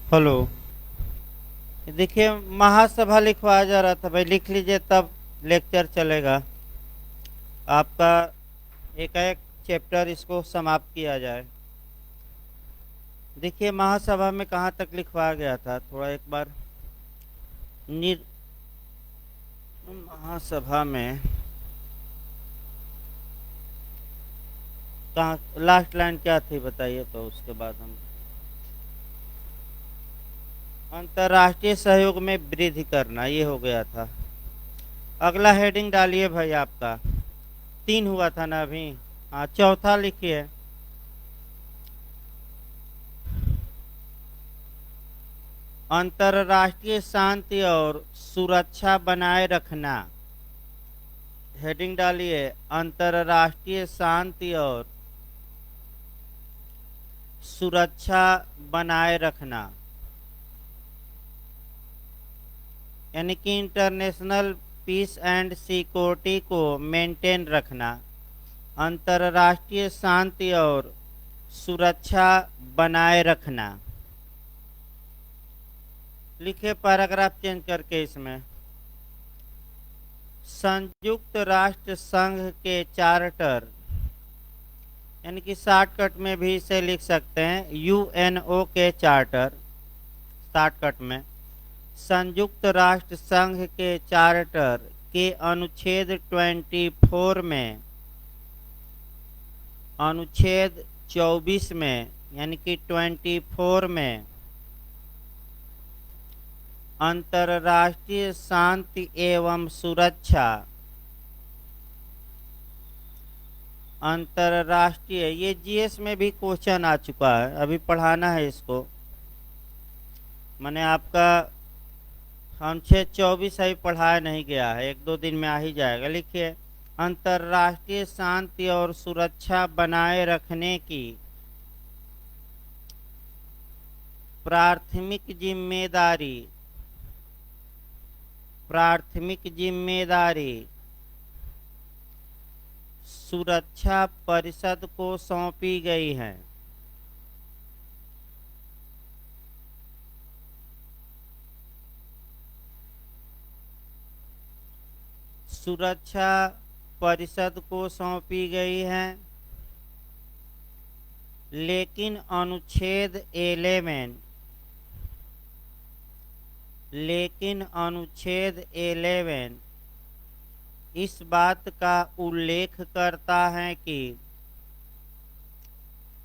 Hello. देखिए, महासभा लिखवाया जा रहा था भाई, लिख लीजिए तब लेक्चर चलेगा आपका। एक एक चैप्टर इसको समाप्त किया जाए। देखिए, महासभा में कहाँ तक लिखवाया गया था, थोड़ा एक बार निर महासभा में कहाँ लास्ट लाइन क्या थी बताइए, तो उसके बाद हम अंतर्राष्ट्रीय सहयोग में वृद्धि करना, ये हो गया था। अगला हेडिंग डालिए भाई आपका। 3 हुआ था ना अभी। हाँ, चौथा लिखिए। अंतर्राष्ट्रीय शांति और सुरक्षा बनाए रखना। हेडिंग डालिए, अंतर्राष्ट्रीय शांति और सुरक्षा बनाए रखना, यानी कि इंटरनेशनल पीस एंड सिक्योरिटी को मेंटेन रखना, अंतर्राष्ट्रीय शांति और सुरक्षा बनाए रखना। लिखे पैराग्राफ चेंज करके इसमें। संयुक्त राष्ट्र संघ के चार्टर, यानी कि शॉर्टकट में भी इसे लिख सकते हैं यूएनओ के चार्टर। शॉर्टकट में संयुक्त राष्ट्र संघ के चार्टर के अनुच्छेद 24 में, अनुच्छेद 24 में, यानी कि 24 में अंतर्राष्ट्रीय शांति एवं सुरक्षा, अंतर्राष्ट्रीय, ये जीएस में भी क्वेश्चन आ चुका है, अभी पढ़ाना है इसको। मैंने आपका अनुच्छेद 24 अभी पढ़ाया नहीं गया है, 1-2 दिन में आ ही जाएगा। लिखिए, अंतर्राष्ट्रीय शांति और सुरक्षा बनाए रखने की प्राथमिक जिम्मेदारी सुरक्षा परिषद को सौंपी गई है। सुरक्षा परिषद को सौंपी गई है, लेकिन अनुच्छेद 11 इस बात का उल्लेख करता है कि,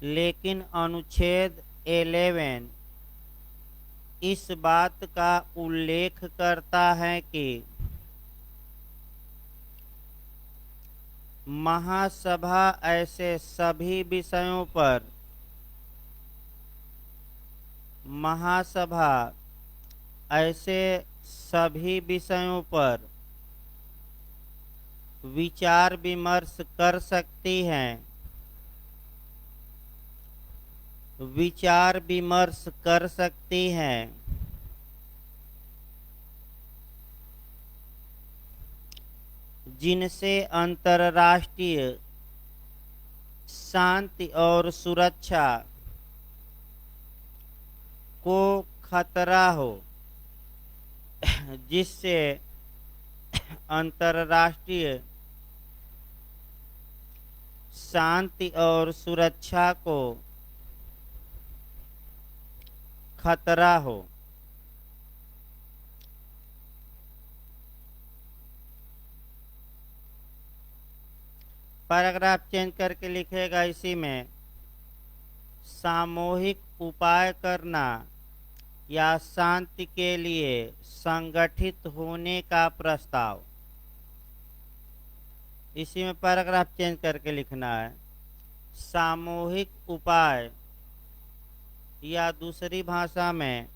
लेकिन अनुच्छेद 11 इस बात का उल्लेख करता है कि महासभा ऐसे सभी विषयों पर, महासभा ऐसे सभी विषयों पर विचार विमर्श कर सकती है, विचार विमर्श कर सकती है, जिनसे अंतर्राष्ट्रीय शांति और सुरक्षा को खतरा हो, जिससे अंतर्राष्ट्रीय शांति और सुरक्षा को खतरा हो। पैराग्राफ चेंज करके लिखेगा इसी में, सामूहिक उपाय करना या शांति के लिए संगठित होने का प्रस्ताव। इसी में पैराग्राफ चेंज करके लिखना है, सामूहिक उपाय या दूसरी भाषा में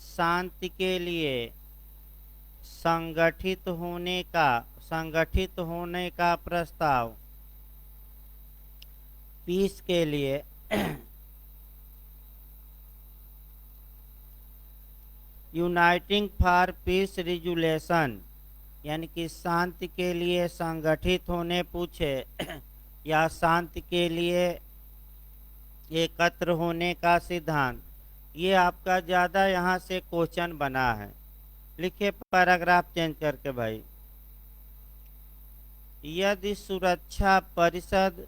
शांति के लिए संगठित होने का प्रस्ताव, पीस के लिए यूनाइटिंग फॉर पीस रिजुलेशन, यानी कि शांति के लिए संगठित होने पूछे या शांति के लिए एकत्र होने का सिद्धांत, ये आपका ज़्यादा यहाँ से क्वेश्चन बना है। लिखिए पैराग्राफ चेंज करके भाई। यदि सुरक्षा परिषद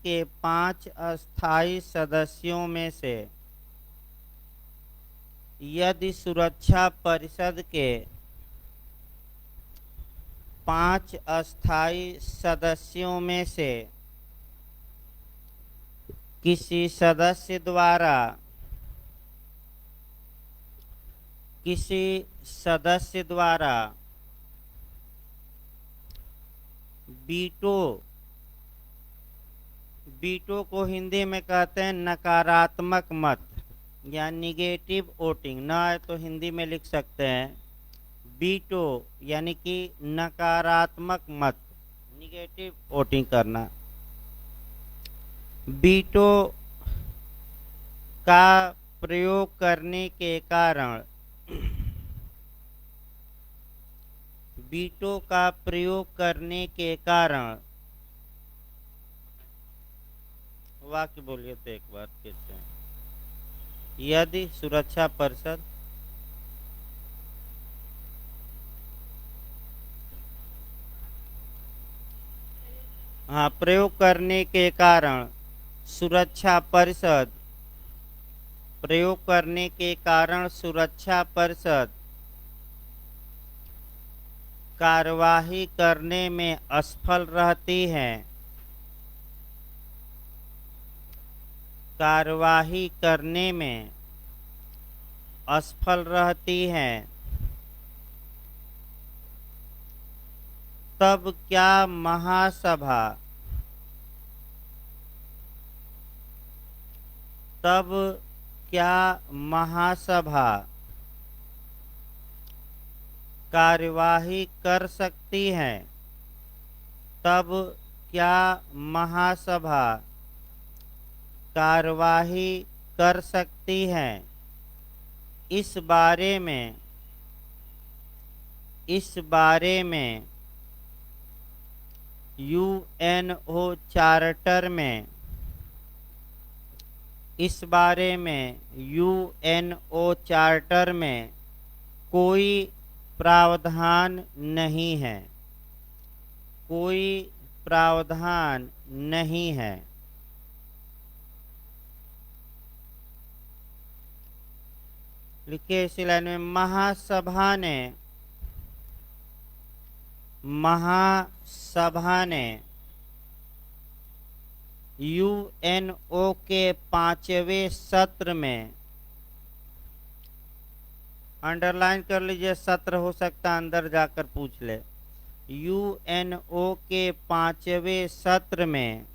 के 5 अस्थायी सदस्यों में से यदि सुरक्षा परिषद के 5 अस्थायी सदस्यों में से किसी सदस्य द्वारा बीटो को हिंदी में कहते हैं नकारात्मक मत या निगेटिव वोटिंग, ना है तो हिंदी में लिख सकते हैं बीटो यानी कि नकारात्मक मत, निगेटिव वोटिंग करना। बीटो का प्रयोग करने के कारण वाक्य बोलिए तो एक बार कहते हैं। यदि सुरक्षा परिषद प्रयोग करने के कारण सुरक्षा परिषद कार्यवाही करने में असफल रहती है, तब क्या महासभा कार्यवाही कर सकती है? तब क्या महासभा कार्यवाही कर सकती है? इस बारे में यूएनओ चार्टर में कोई प्रावधान नहीं है। लिखिए इसी लाइन में, महासभा ने यूएनओ के 5वें सत्र में, अंडरलाइन कर लीजिए, सत्र हो सकता है अंदर जाकर पूछ ले। यूएनओ के 5वें सत्र में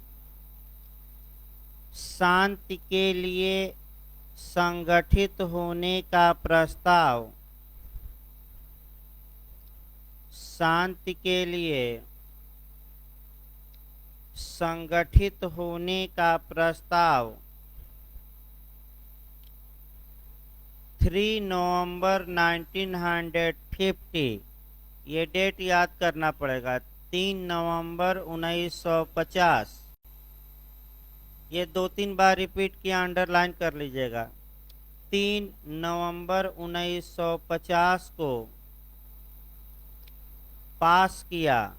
शांति के लिए संगठित होने का प्रस्ताव 3 नवंबर 1950, ये डेट याद करना पड़ेगा, 3 नवंबर 1950। ये 2-3 बार रिपीट किया, अंडरलाइन कर लीजिएगा। 3 नवंबर 1950 को पास किया,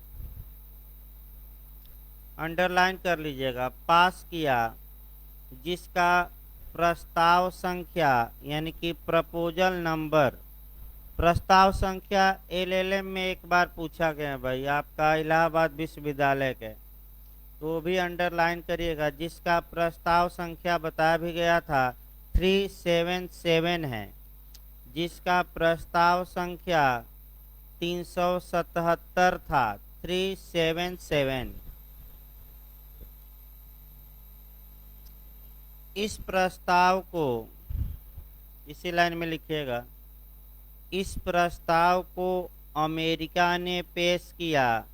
अंडरलाइन कर लीजिएगा, पास किया, जिसका प्रस्ताव संख्या यानी कि प्रपोजल नंबर, प्रस्ताव संख्या एलएलएम में एक बार पूछा गया भाई आपका इलाहाबाद विश्वविद्यालय के, तो भी अंडरलाइन करिएगा, जिसका प्रस्ताव संख्या बताया भी गया था 377 है, जिसका प्रस्ताव संख्या 377 था, 377। इस प्रस्ताव को इसी लाइन में लिखिएगा, इस प्रस्ताव को अमेरिका ने पेश किया,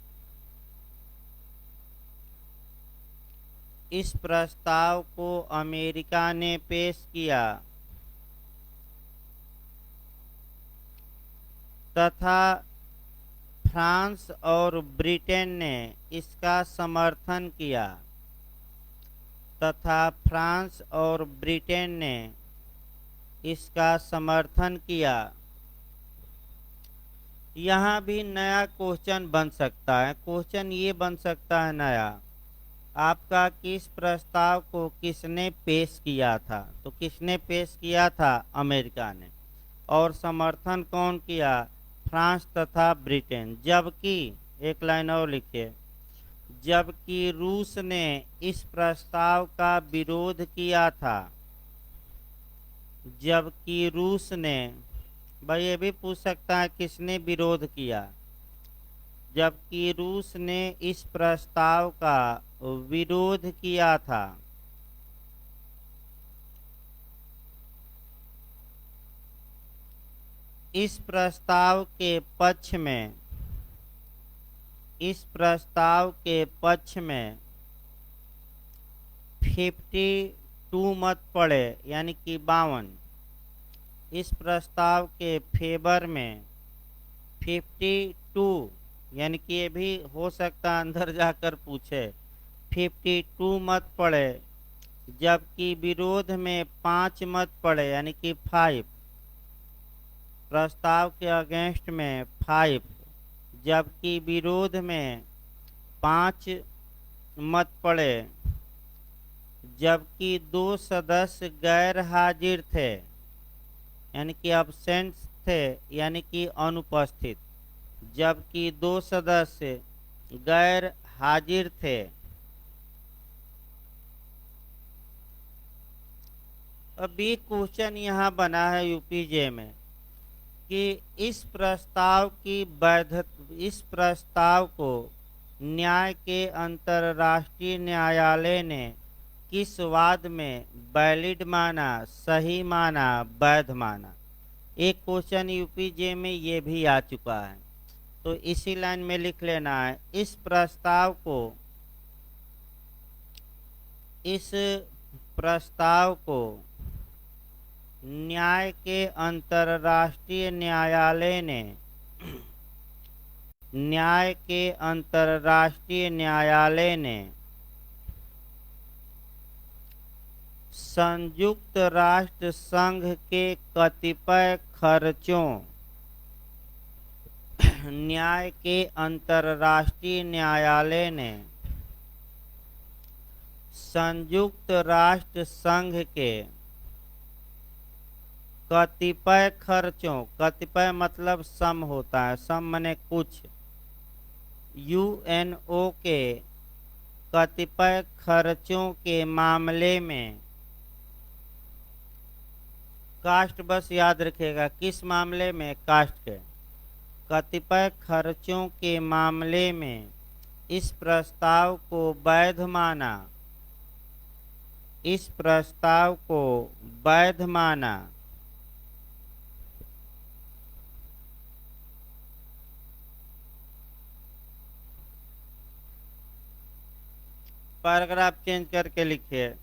इस प्रस्ताव को अमेरिका ने पेश किया तथा फ्रांस और ब्रिटेन ने इसका समर्थन किया, तथा फ्रांस और ब्रिटेन ने इसका समर्थन किया। यहाँ भी नया क्वेश्चन बन सकता है। क्वेश्चन ये बन सकता है नया, आपका किस प्रस्ताव को किसने पेश किया था? तो किसने पेश किया था? अमेरिका ने। और समर्थन कौन किया? फ्रांस तथा ब्रिटेन। जबकि एक लाइन और लिखिए, जबकि रूस ने इस प्रस्ताव का विरोध किया था। जबकि रूस ने, भाई ये भी पूछ सकता है किसने विरोध किया। जबकि रूस ने इस प्रस्ताव का विरोध किया था। इस प्रस्ताव के पक्ष में, इस प्रस्ताव के पक्ष में 52 मत पड़े, यानी कि 52। इस प्रस्ताव के फेवर में 52, यानी कि ये भी हो सकता अंदर जाकर पूछे, 52 मत पड़े। जबकि विरोध में 5 मत पड़े, यानी कि 5। प्रस्ताव के अगेंस्ट में 5, जबकि विरोध में 5 मत पड़े। जबकि 2 सदस्य गैर हाजिर थे, यानी कि अब्सेंट थे, यानी कि अनुपस्थित। जबकि 2 सदस्य गैर हाजिर थे। अभी क्वेश्चन यहाँ बना है यूपीजे में कि इस प्रस्ताव की वैधता, इस प्रस्ताव को न्याय के अंतर्राष्ट्रीय न्यायालय ने किस वाद में वैलिड माना, सही माना, वैध माना? एक क्वेश्चन यूपीजे में ये भी आ चुका है, तो इसी लाइन में लिख लेना है। इस प्रस्ताव को, इस प्रस्ताव को न्याय के अंतर्राष्ट्रीय न्यायालय ने, न्याय के अंतर्राष्ट्रीय न्यायालय ने संयुक्त राष्ट्र संघ के कतिपय खर्चों, न्याय के अंतर्राष्ट्रीय न्यायालय ने संयुक्त राष्ट्र संघ के कतिपय खर्चों, कतिपय मतलब सम होता है, सम माने कुछ, यूएनओ के कतिपय खर्चों के मामले में, कास्ट बस याद रखिएगा, किस मामले में? कास्ट के। कतिपय खर्चों के मामले में इस प्रस्ताव को वैध माना, इस प्रस्ताव को वैध माना। पैराग्राफ चेंज करके लिखिए,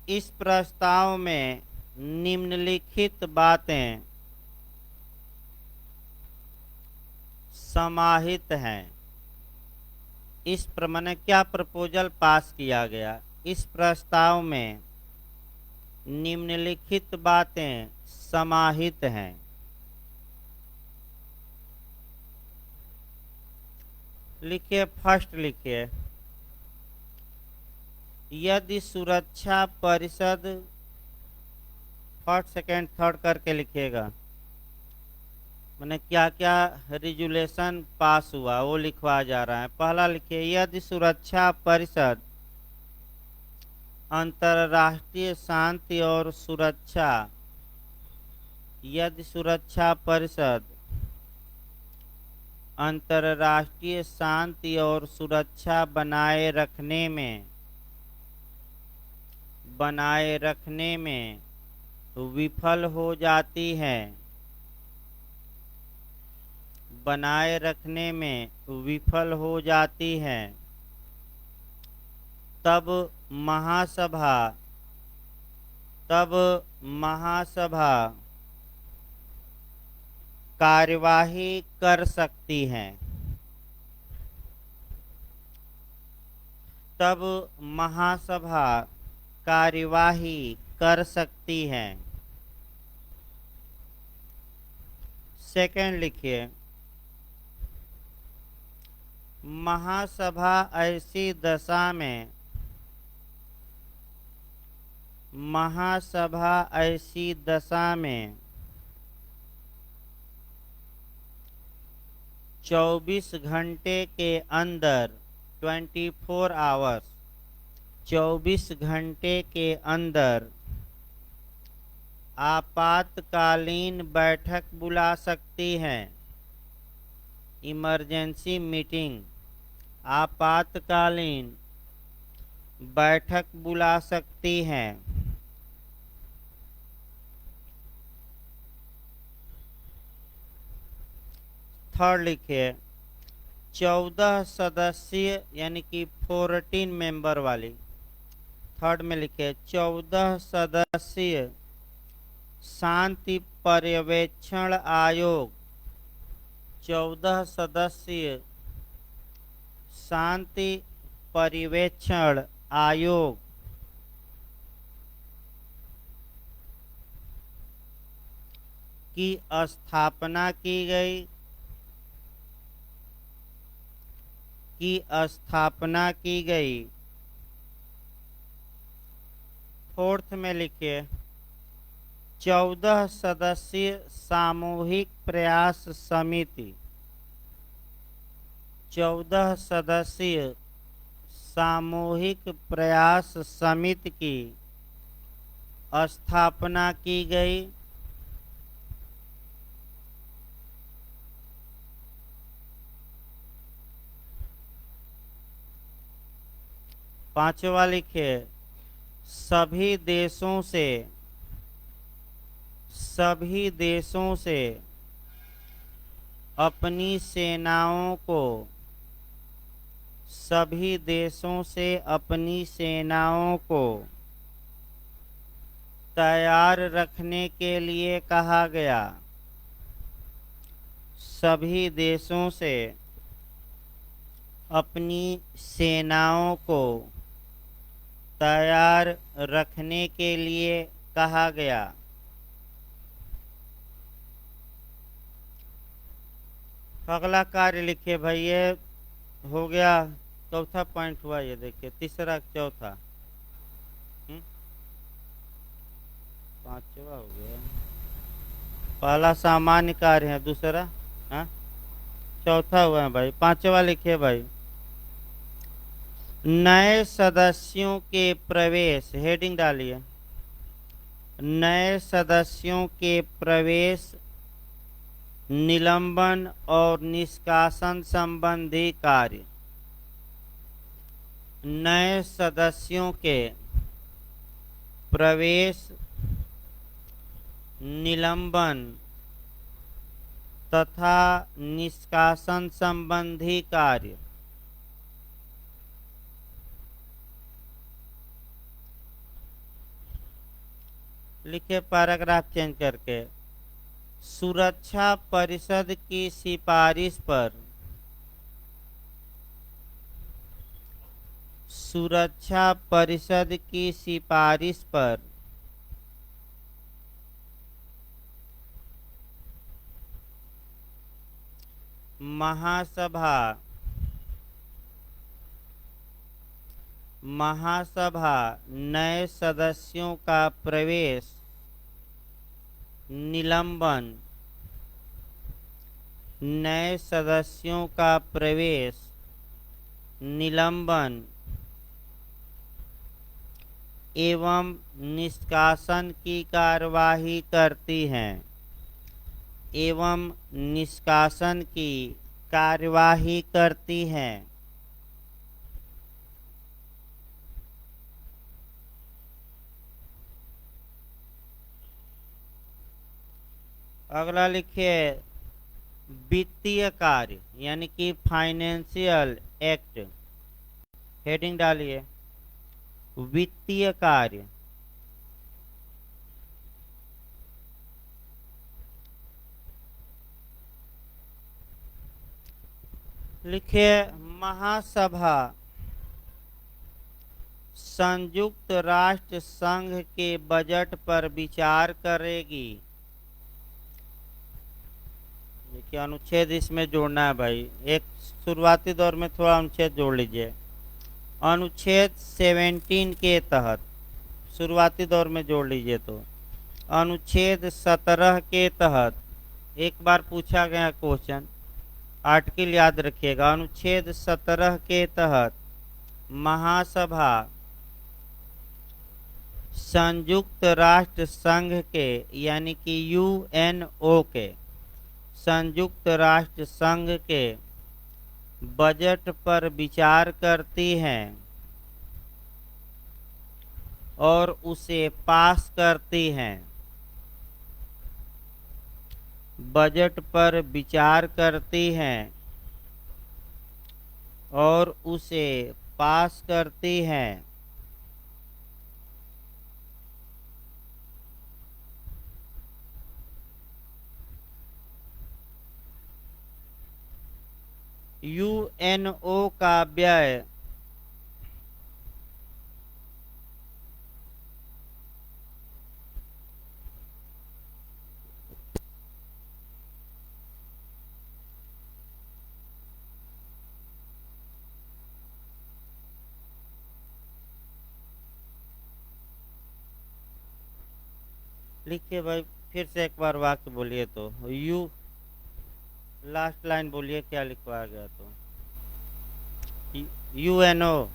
इस प्रस्ताव में निम्नलिखित बातें समाहित हैं। इस प्रमाणे क्या प्रपोजल पास किया गया? इस प्रस्ताव में निम्नलिखित बातें समाहित हैं। लिखिए, फर्स्ट लिखिए, यदि सुरक्षा परिषद, फर्स्ट सेकेंड थर्ड करके लिखिएगा, मैंने क्या क्या रेजुलेशन पास हुआ वो लिखवा जा रहा है। पहला लिखिए, यदि सुरक्षा परिषद अंतर्राष्ट्रीय शांति और सुरक्षा, यदि सुरक्षा परिषद अंतर्राष्ट्रीय शांति और सुरक्षा बनाए रखने में विफल हो जाती है, बनाए रखने में विफल हो जाती है, तब महासभा कार्यवाही कर सकती हैं। तब महासभा कार्यवाही कर सकती है। सेकंड लिखिए, महासभा ऐसी दशा में, महासभा ऐसी दशा में 24 घंटे के अंदर 24 आवर्स 24 घंटे के अंदर आपातकालीन बैठक बुला सकती है। इमरजेंसी मीटिंग, आपातकालीन बैठक बुला सकती है। थर्ड लिखिए, 14 सदस्य यानी कि 14 मेंबर वाली। थर्ड में लिखिए 14 सदस्य शांति पर्यवेक्षण आयोग, 14 सदस्य शांति पर्यवेक्षण आयोग की स्थापना की गई, फोर्थ में लिखिए 14 सदस्य सामूहिक प्रयास समिति, 14 सदस्य सामूहिक प्रयास समिति की स्थापना की गई। पांचवा लिखिए, सभी देशों से अपनी सेनाओं को, सभी देशों से अपनी सेनाओं को तैयार रखने के लिए कहा गया। सभी देशों से अपनी सेनाओं को तैयार रखने के लिए कहा गया। अगला कार्य लिखिए भाई, ये हो गया, चौथा पॉइंट हुआ, ये देखिए तीसरा चौथा, पांचवा हो गया। पहला सामान्य कार्य है, दूसरा चौथा हुआ है भाई। पांचवा लिखिए भाई, नए सदस्यों के प्रवेश, हेडिंग डालिए, नए सदस्यों के प्रवेश, निलंबन और निष्कासन संबंधी कार्य। नए सदस्यों के प्रवेश, निलंबन तथा निष्कासन संबंधी कार्य। लिखे पैराग्राफ चेंज करके, सुरक्षा परिषद की सिफारिश पर, सुरक्षा परिषद की सिफारिश पर महासभा नए सदस्यों का प्रवेश, निलंबन, नए सदस्यों का प्रवेश, निलंबन एवं निष्कासन की कार्यवाही करती हैं, एवं निष्कासन की कार्यवाही करती हैं। अगला लिखिए वित्तीय कार्य यानी कि फाइनेंशियल एक्ट, हेडिंग डालिए वित्तीय कार्य। लिखिए महासभा संयुक्त राष्ट्र संघ के बजट पर विचार करेगी। देखिए अनुच्छेद इसमें जोड़ना है भाई, एक शुरुआती दौर में थोड़ा अनुच्छेद जोड़ लीजिए। अनुच्छेद 17 के तहत शुरुआती दौर में जोड़ लीजिए तो अनुच्छेद 17 के तहत एक बार पूछा गया क्वेश्चन, आर्टिकल याद रखिएगा। अनुच्छेद 17 के तहत महासभा संयुक्त राष्ट्र संघ के यानी कि यूएनओ के संयुक्त राष्ट्र संघ के बजट पर विचार करती है और उसे पास करती है। बजट पर विचार करती है और उसे पास करती है। यूएनओ का व्यय लिखिए भाई, फिर से एक बार वाक्य बोलिए तो लास्ट लाइन बोलिए क्या लिखवाया गया तो यूएनओ।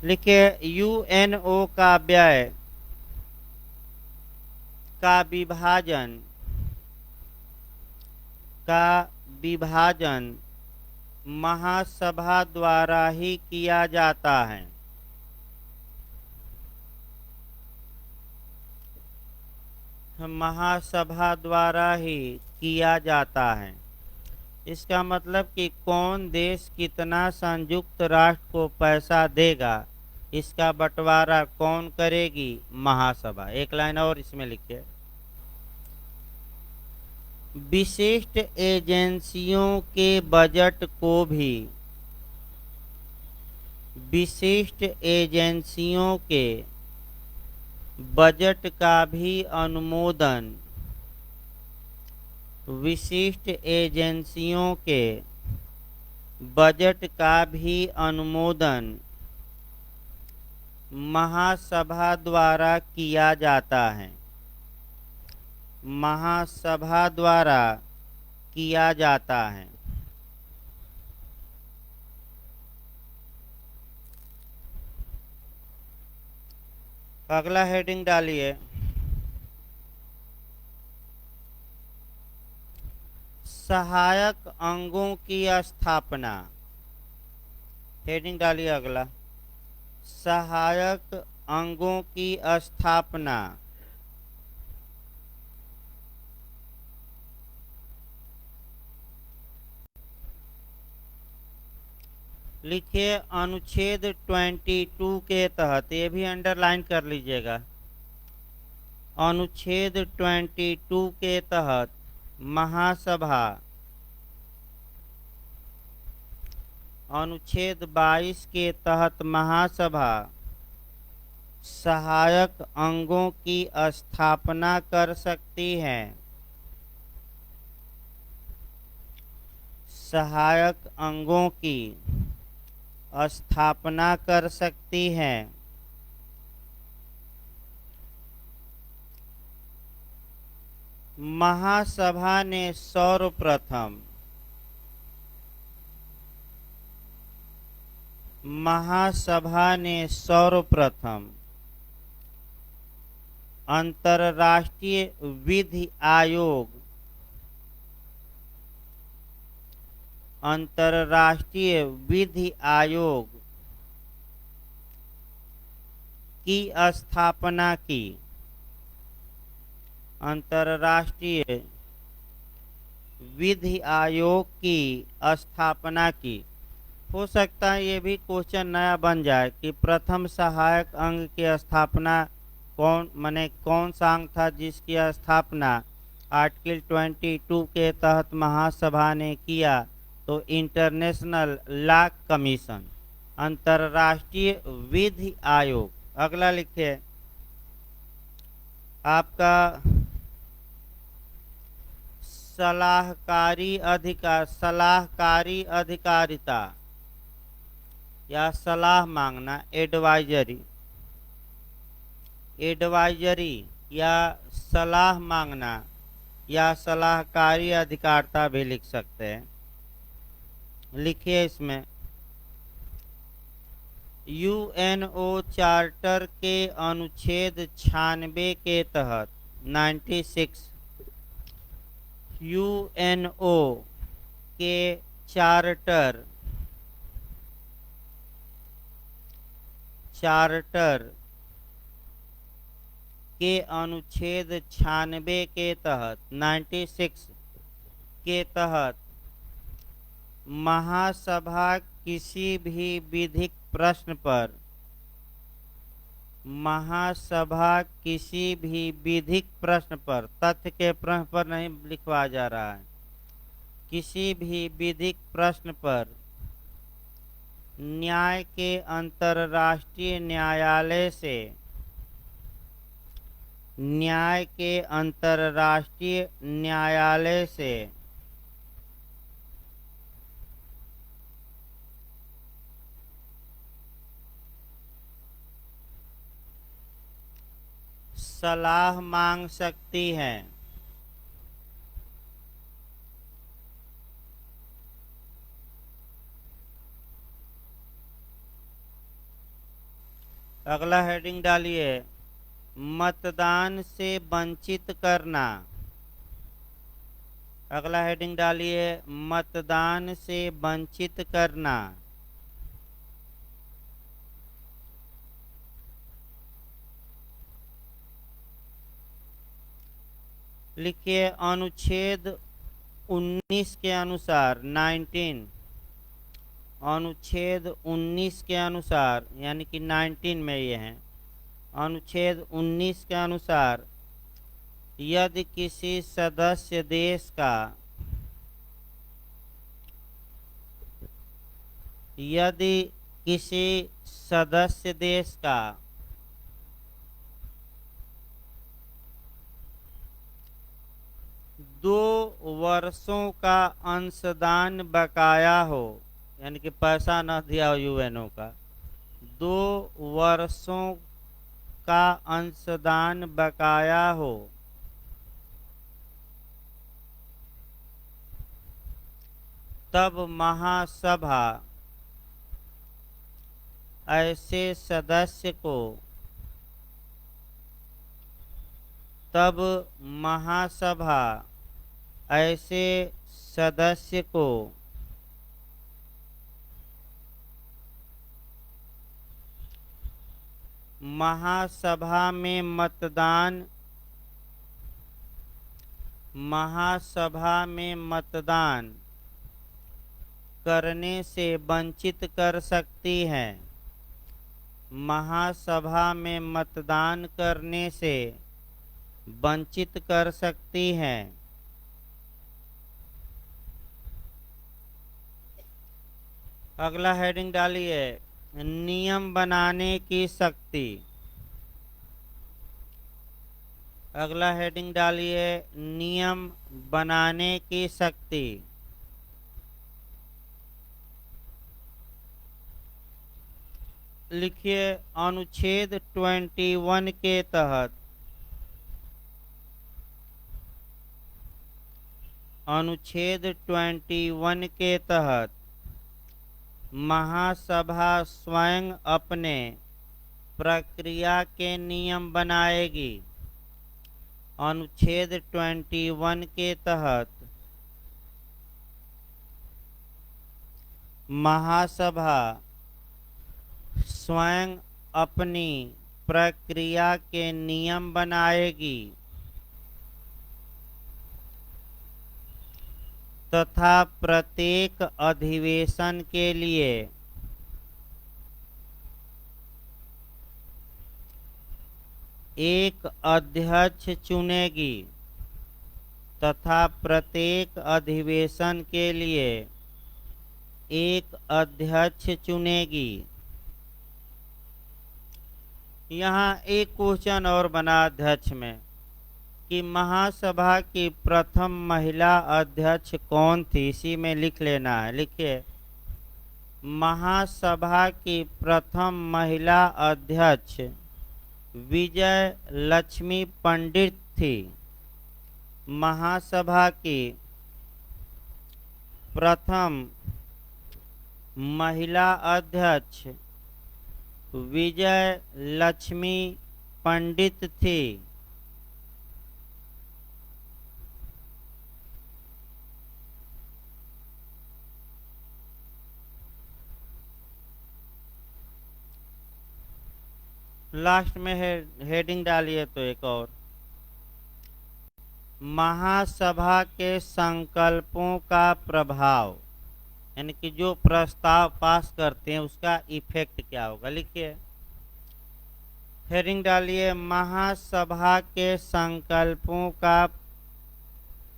लिखिए यूएनओ का व्यय का विभाजन महासभा द्वारा ही किया जाता है। महासभा द्वारा ही किया जाता है। इसका मतलब कि कौन देश कितना संयुक्त राष्ट्र को पैसा देगा, इसका बंटवारा कौन करेगी? महासभा। एक लाइन और इसमें लिखिए, विशिष्ट एजेंसियों के बजट को भी विशिष्ट एजेंसियों के बजट का भी अनुमोदन विशिष्ट एजेंसियों के बजट का भी अनुमोदन महासभा द्वारा किया जाता है। महासभा द्वारा किया जाता है। अगला हेडिंग डालिए, सहायक अंगों की स्थापना। हेडिंग डालिए अगला, सहायक अंगों की स्थापना। लिखिए अनुच्छेद 22 के तहत, ये भी अंडरलाइन कर लीजिएगा, अनुच्छेद 22 के तहत महासभा अनुच्छेद 22 के तहत महासभा सहायक अंगों की स्थापना कर सकती है। सहायक अंगों की स्थापना कर सकती है। महासभा ने सर्वप्रथम अंतर्राष्ट्रीय विधि आयोग की स्थापना की। अंतर्राष्ट्रीय विधि आयोग की स्थापना की। हो सकता है ये भी क्वेश्चन नया बन जाए कि प्रथम सहायक अंग की स्थापना कौन सा अंग था जिसकी स्थापना आर्टिकल 22 के तहत महासभा ने किया, तो इंटरनेशनल लॉ कमीशन, अंतर्राष्ट्रीय विधि आयोग। अगला लिखिए आपका सलाहकारी अधिकारिता या सलाह मांगना, एडवाइजरी या सलाह मांगना या सलाहकारी अधिकारिता भी लिख सकते हैं। लिखिए इसमें यूएनओ चार्टर के अनुच्छेद 96 के तहत 96 यूएनओ के चार्टर के अनुच्छेद 96 के तहत 96 के तहत महासभा किसी भी विधिक प्रश्न पर तथ्य के प्रश्न पर नहीं लिखवा जा रहा है, किसी भी विधिक प्रश्न पर न्याय के अंतर्राष्ट्रीय न्यायालय से सलाह मांग सकती है। अगला हेडिंग डालिए मतदान से वंचित करना। अगला हेडिंग डालिए मतदान से वंचित करना। लिखिए अनुच्छेद 19 के अनुसार 19, अनुच्छेद 19 के अनुसार यानी कि 19 में ये है, अनुच्छेद 19 के अनुसार यदि किसी सदस्य देश का 2 वर्षों का अंशदान बकाया हो, यानी कि पैसा न दिया हो यूएनओ का, 2 वर्षों का अंशदान बकाया हो, तब महासभा ऐसे सदस्य को महासभा में मतदान करने से वंचित कर सकती है। महासभा में मतदान करने से वंचित कर सकती है। अगला हेडिंग डालिए नियम बनाने की शक्ति। अगला हेडिंग डालिए नियम बनाने की शक्ति। लिखिए अनुच्छेद 21 के तहत, अनुच्छेद 21 के तहत महासभा स्वयं अपने प्रक्रिया के नियम बनाएगी। अनुच्छेद 21 के तहत महासभा स्वयं अपनी प्रक्रिया के नियम बनाएगी तथा प्रत्येक अधिवेशन के लिए एक अध्यक्ष चुनेगी तथा प्रत्येक अधिवेशन के लिए एक अध्यक्ष चुनेगी। यहाँ एक क्वेश्चन और बना अध्यक्ष में कि महासभा की प्रथम महिला अध्यक्ष कौन थी, इसी में लिख लेना है। लिखिए, महासभा की प्रथम महिला अध्यक्ष विजय लक्ष्मी पंडित थी। महासभा की प्रथम महिला अध्यक्ष विजय लक्ष्मी पंडित थी। लास्ट में हेडिंग डालिए तो एक और, महासभा के संकल्पों का प्रभाव, यानी कि जो प्रस्ताव पास करते हैं उसका इफेक्ट क्या होगा। लिखिए, हेडिंग डालिए, महासभा के संकल्पों का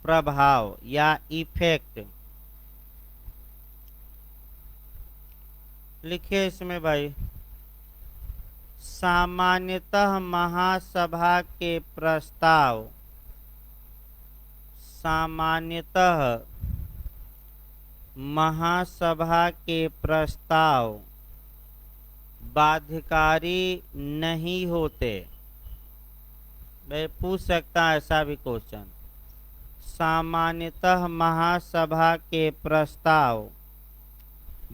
प्रभाव या इफेक्ट। लिखिए इसमें भाई, सामान्यतः महासभा के प्रस्ताव, सामान्यतः महासभा के प्रस्ताव बाध्यकारी नहीं होते। मैं पूछ सकता ऐसा भी क्वेश्चन, सामान्यतः महासभा के प्रस्ताव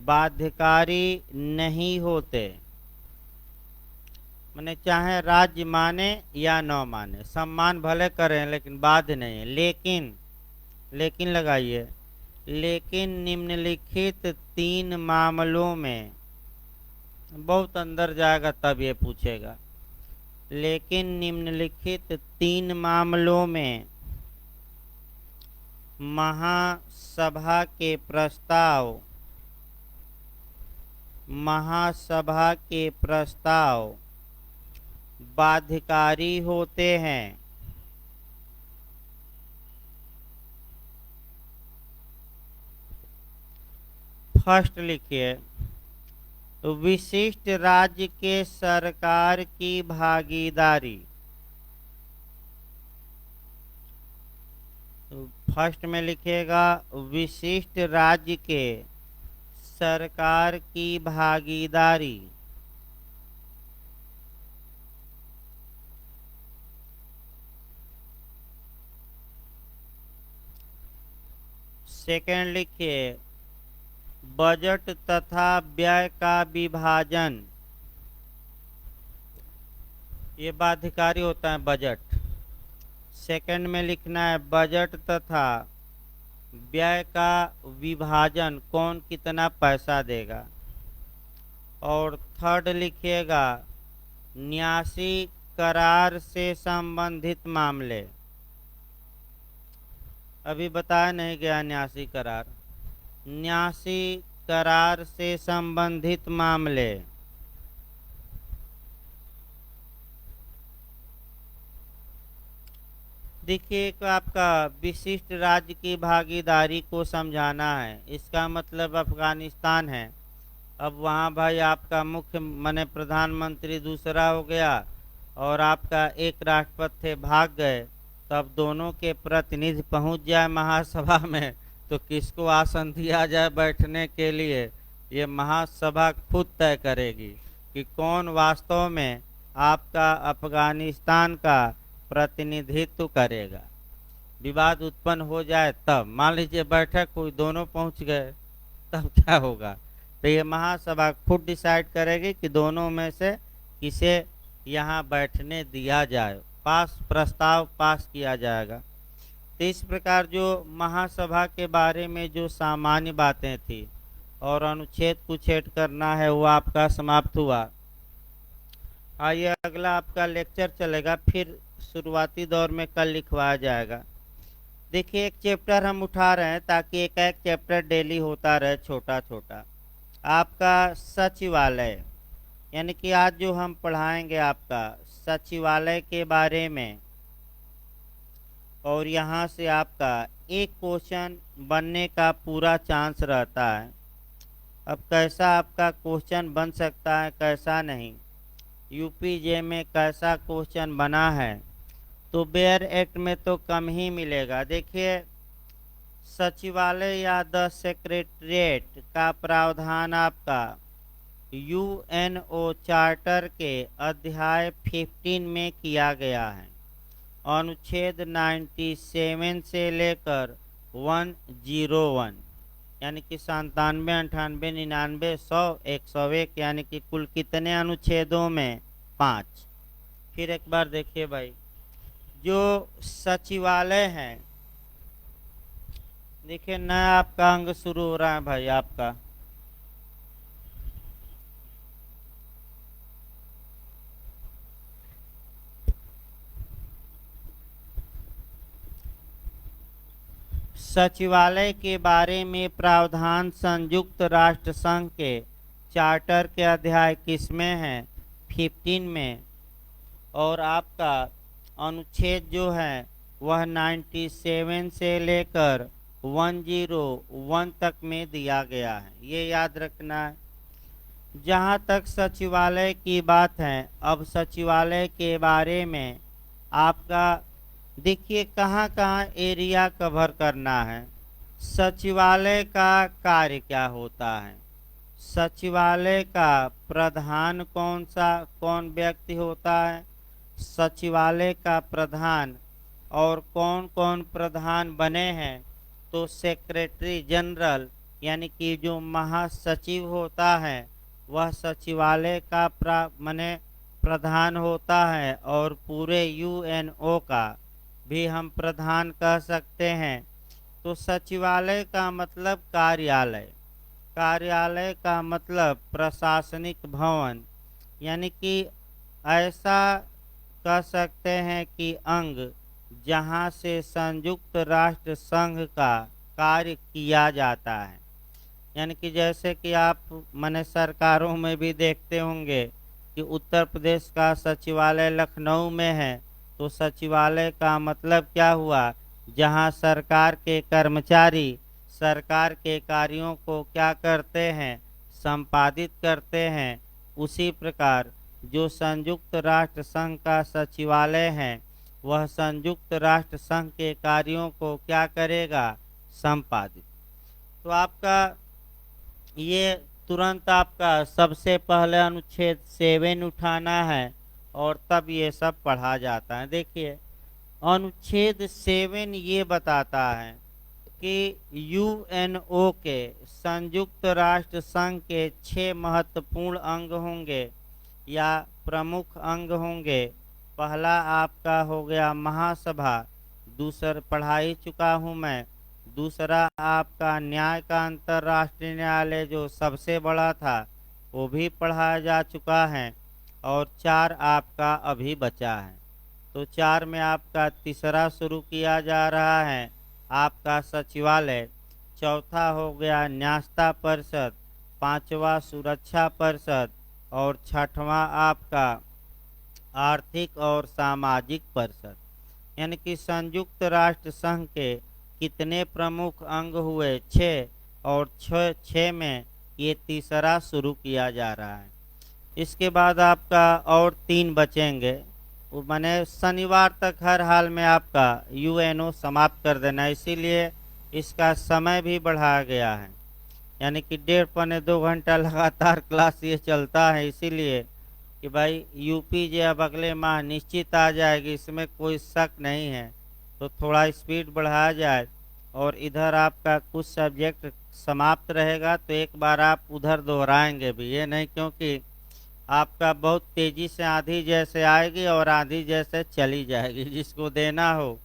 बाध्यकारी नहीं होते। मैंने चाहे राज्य माने या न माने, सम्मान भले करें लेकिन बाध्य नहीं है। लेकिन लगाइए, लेकिन निम्नलिखित 3 मामलों में, बहुत अंदर जाएगा तब ये पूछेगा, लेकिन निम्नलिखित 3 मामलों में महासभा के प्रस्ताव बाध्यकारी होते हैं। फर्स्ट लिखिए, विशिष्ट राज्य के सरकार की भागीदारी। फर्स्ट में लिखिएगा, विशिष्ट राज्य के सरकार की भागीदारी। सेकंड लिखिए, बजट तथा व्यय का विभाजन। ये बाध्यकारी होता है बजट। सेकंड में लिखना है बजट तथा व्यय का विभाजन, कौन कितना पैसा देगा। और थर्ड लिखिएगा, न्यासी करार से संबंधित मामले। अभी बताया नहीं गया न्यासी करार, न्यासी करार से संबंधित मामले। देखिए, एक आपका विशिष्ट राज्य की भागीदारी को समझाना है। इसका मतलब अफगानिस्तान है। अब वहाँ भाई आपका मुख्य माने प्रधानमंत्री दूसरा हो गया और आपका एक राष्ट्रपति थे भाग गए, तब दोनों के प्रतिनिधि पहुँच जाए महासभा में तो किसको आसन दिया जाए बैठने के लिए, ये महासभा खुद तय करेगी कि कौन वास्तव में आपका अफगानिस्तान का प्रतिनिधित्व करेगा। विवाद उत्पन्न हो जाए तब, मान लीजिए बैठक हुई, दोनों पहुंच गए, तब क्या होगा। तो ये महासभा खुद डिसाइड करेगी कि दोनों में से किसे यहाँ बैठने दिया जाए, प्रस्ताव पास किया जाएगा। तो इस प्रकार जो महासभा के बारे में जो सामान्य बातें थी और अनुच्छेद कुछेद करना है वो आपका समाप्त हुआ। आइए अगला आपका लेक्चर चलेगा, फिर शुरुआती दौर में कल लिखवाया जाएगा। देखिए, एक चैप्टर हम उठा रहे हैं ताकि एक एक चैप्टर डेली होता रहे छोटा छोटा। आपका सचिवालय, यानी कि आज जो हम पढ़ाएंगे आपका सचिवालय के बारे में, और यहाँ से आपका एक क्वेश्चन बनने का पूरा चांस रहता है। अब कैसा आपका क्वेश्चन बन सकता है, कैसा नहीं, यूपीजे में कैसा क्वेश्चन बना है, तो बेयर एक्ट में तो कम ही मिलेगा। देखिए, सचिवालय या द सेक्रेटरिएट का प्रावधान आपका यूएनओ चार्टर के अध्याय 15 में किया गया है। अनुच्छेद 97 से लेकर 101 यानी कि 97, 98, 99, 100, 101 यानी कि कुल कितने अनुच्छेदों में? 5। फिर एक बार देखिए भाई, जो सचिवालय है, देखिए नया आपका अंग शुरू हो रहा है भाई आपका। सचिवालय के बारे में प्रावधान संयुक्त राष्ट्र संघ के चार्टर के अध्याय किसमें है? 15 में। और आपका अनुच्छेद जो है वह 97 से लेकर 101 तक में दिया गया है, ये याद रखना है। जहाँ तक सचिवालय की बात है, अब सचिवालय के बारे में आपका देखिए कहाँ कहाँ एरिया कवर करना है। सचिवालय का कार्य क्या होता है, सचिवालय का प्रधान कौन व्यक्ति होता है, सचिवालय का प्रधान और कौन कौन प्रधान बने हैं, तो सेक्रेटरी जनरल यानी कि जो महासचिव होता है वह सचिवालय का प्रधान होता है, और पूरे यूएनओ का भी हम प्रधान कह सकते हैं। तो सचिवालय का मतलब कार्यालय, कार्यालय का मतलब प्रशासनिक भवन, यानी कि ऐसा कह सकते हैं कि अंग जहां से संयुक्त राष्ट्र संघ का कार्य किया जाता है। यानी कि जैसे कि आप सरकारों में भी देखते होंगे कि उत्तर प्रदेश का सचिवालय लखनऊ में है, तो सचिवालय का मतलब क्या हुआ? जहां सरकार के कर्मचारी सरकार के कार्यों को क्या करते हैं? संपादित करते हैं। उसी प्रकार जो संयुक्त राष्ट्र संघ का सचिवालय है वह संयुक्त राष्ट्र संघ के कार्यों को क्या करेगा? संपादित। तो आपका ये तुरंत आपका सबसे पहले अनुच्छेद 7 उठाना है और तब ये सब पढ़ा जाता है। देखिए, अनुच्छेद 7 ये बताता है कि यूएनओ के संयुक्त राष्ट्र संघ के 6 महत्वपूर्ण अंग होंगे या प्रमुख अंग होंगे। पहला आपका हो गया महासभा, दूसरा पढ़ा ही चुका हूँ मैं। दूसरा आपका न्याय का अंतर्राष्ट्रीय न्यायालय जो सबसे बड़ा था वो भी पढ़ाया जा चुका है। और 4 आपका अभी बचा है। तो 4 में आपका तीसरा शुरू किया जा रहा है आपका सचिवालय। चौथा हो गया न्यायता परिषद, 5वां सुरक्षा परिषद और 6वां आपका आर्थिक और सामाजिक परिषद। यानी कि संयुक्त राष्ट्र संघ के कितने प्रमुख अंग हुए? 6, और 6 में ये तीसरा शुरू किया जा रहा है। इसके बाद आपका और 3 बचेंगे, वो शनिवार तक हर हाल में आपका यूएनओ समाप्त कर देना, इसीलिए इसका समय भी बढ़ाया गया है। यानी कि 1.5 पौने 2 घंटा लगातार क्लास ये चलता है, इसीलिए कि भाई यूपीजे अब अगले माह निश्चित आ जाएगी, इसमें कोई शक नहीं है। तो थोड़ा स्पीड बढ़ाया जाए और इधर आपका कुछ सब्जेक्ट समाप्त रहेगा तो एक बार आप उधर दोहराएंगे भी, ये नहीं क्योंकि आपका बहुत तेज़ी से आंधी जैसे आएगी और आंधी जैसे चली जाएगी। जिसको देना हो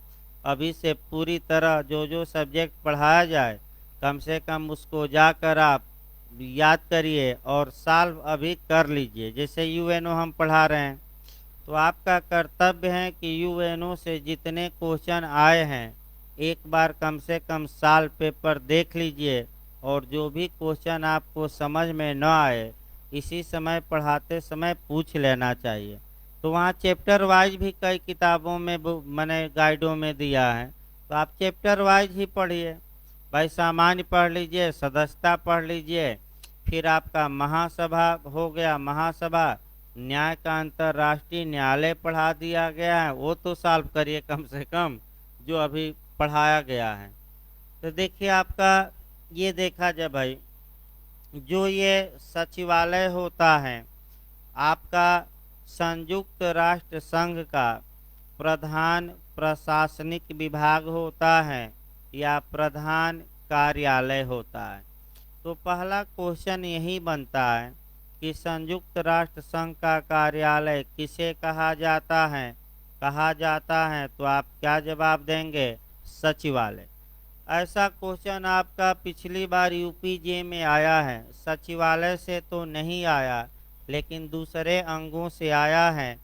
अभी से पूरी तरह जो जो सब्जेक्ट पढ़ाया जाए कम से कम उसको जाकर आप याद करिए और सॉल्व अभी कर लीजिए। जैसे यूएनओ हम पढ़ा रहे हैं तो आपका कर्तव्य है कि यूएनओ से जितने क्वेश्चन आए हैं एक बार कम से कम सॉल्व पेपर देख लीजिए, और जो भी क्वेश्चन आपको समझ में न आए इसी समय पढ़ाते समय पूछ लेना चाहिए। तो वहाँ चैप्टर वाइज भी कई किताबों में गाइडों में दिया है, तो आप चैप्टर वाइज ही पढ़िए। भाई सामान्य पढ़ लीजिए, सदस्यता पढ़ लीजिए, फिर आपका महासभा हो गया, महासभा न्याय का अंतर्राष्ट्रीय न्यायालय पढ़ा दिया गया है, वो तो सॉल्व करिए कम से कम जो अभी पढ़ाया गया है। तो देखिए आपका ये देखा जाए भाई, जो ये सचिवालय होता है आपका संयुक्त राष्ट्र संघ का प्रधान प्रशासनिक विभाग होता है या प्रधान कार्यालय होता है। तो पहला क्वेश्चन यही बनता है कि संयुक्त राष्ट्र संघ का कार्यालय किसे कहा जाता है, तो आप क्या जवाब देंगे, सचिवालय। ऐसा क्वेश्चन आपका पिछली बार यूपीजे में आया है, सचिवालय से तो नहीं आया लेकिन दूसरे अंगों से आया है।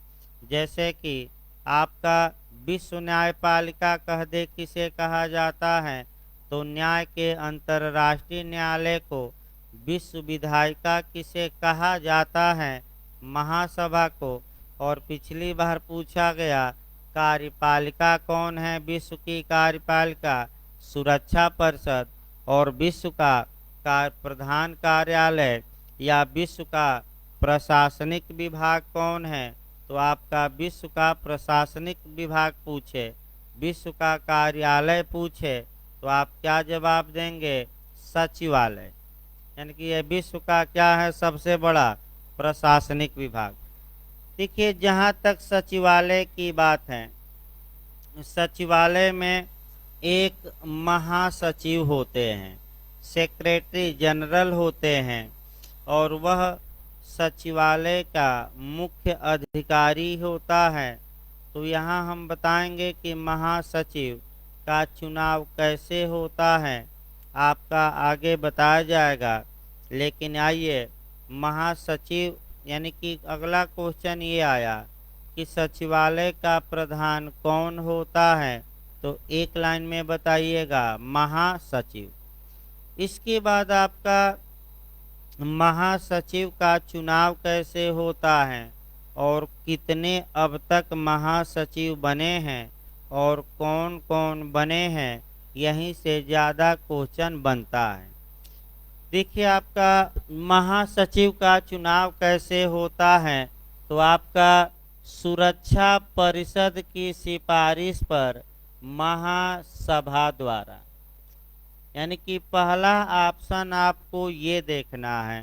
जैसे कि आपका विश्व न्यायपालिका कह दे किसे कहा जाता है, तो न्याय के अंतर्राष्ट्रीय न्यायालय को। विश्व विधायिका किसे कहा जाता है, महासभा को। और पिछली बार पूछा गया कार्यपालिका कौन है विश्व की कार्यपालिका, सुरक्षा परिषद। और विश्व का प्रधान कार्यालय या विश्व का प्रशासनिक विभाग कौन है, तो आपका विश्व का प्रशासनिक विभाग पूछे, विश्व का कार्यालय पूछे, तो आप क्या जवाब देंगे, सचिवालय। यानी कि यह विश्व का क्या है, सबसे बड़ा प्रशासनिक विभाग। देखिए जहाँ तक सचिवालय की बात है, सचिवालय में एक महासचिव होते हैं, सेक्रेटरी जनरल होते हैं, और वह सचिवालय का मुख्य अधिकारी होता है। तो यहाँ हम बताएंगे कि महासचिव का चुनाव कैसे होता है, आपका आगे बताया जाएगा। लेकिन आइए महासचिव यानी कि अगला क्वेश्चन ये आया कि सचिवालय का प्रधान कौन होता है, तो एक लाइन में बताइएगा, महासचिव। इसके बाद आपका महासचिव का चुनाव कैसे होता है और कितने अब तक महासचिव बने हैं और कौन कौन बने हैं, यहीं से ज़्यादा क्वेश्चन बनता है। देखिए आपका महासचिव का चुनाव कैसे होता है, तो आपका सुरक्षा परिषद की सिफारिश पर महासभा द्वारा। यानी कि पहला ऑप्शन आपको ये देखना है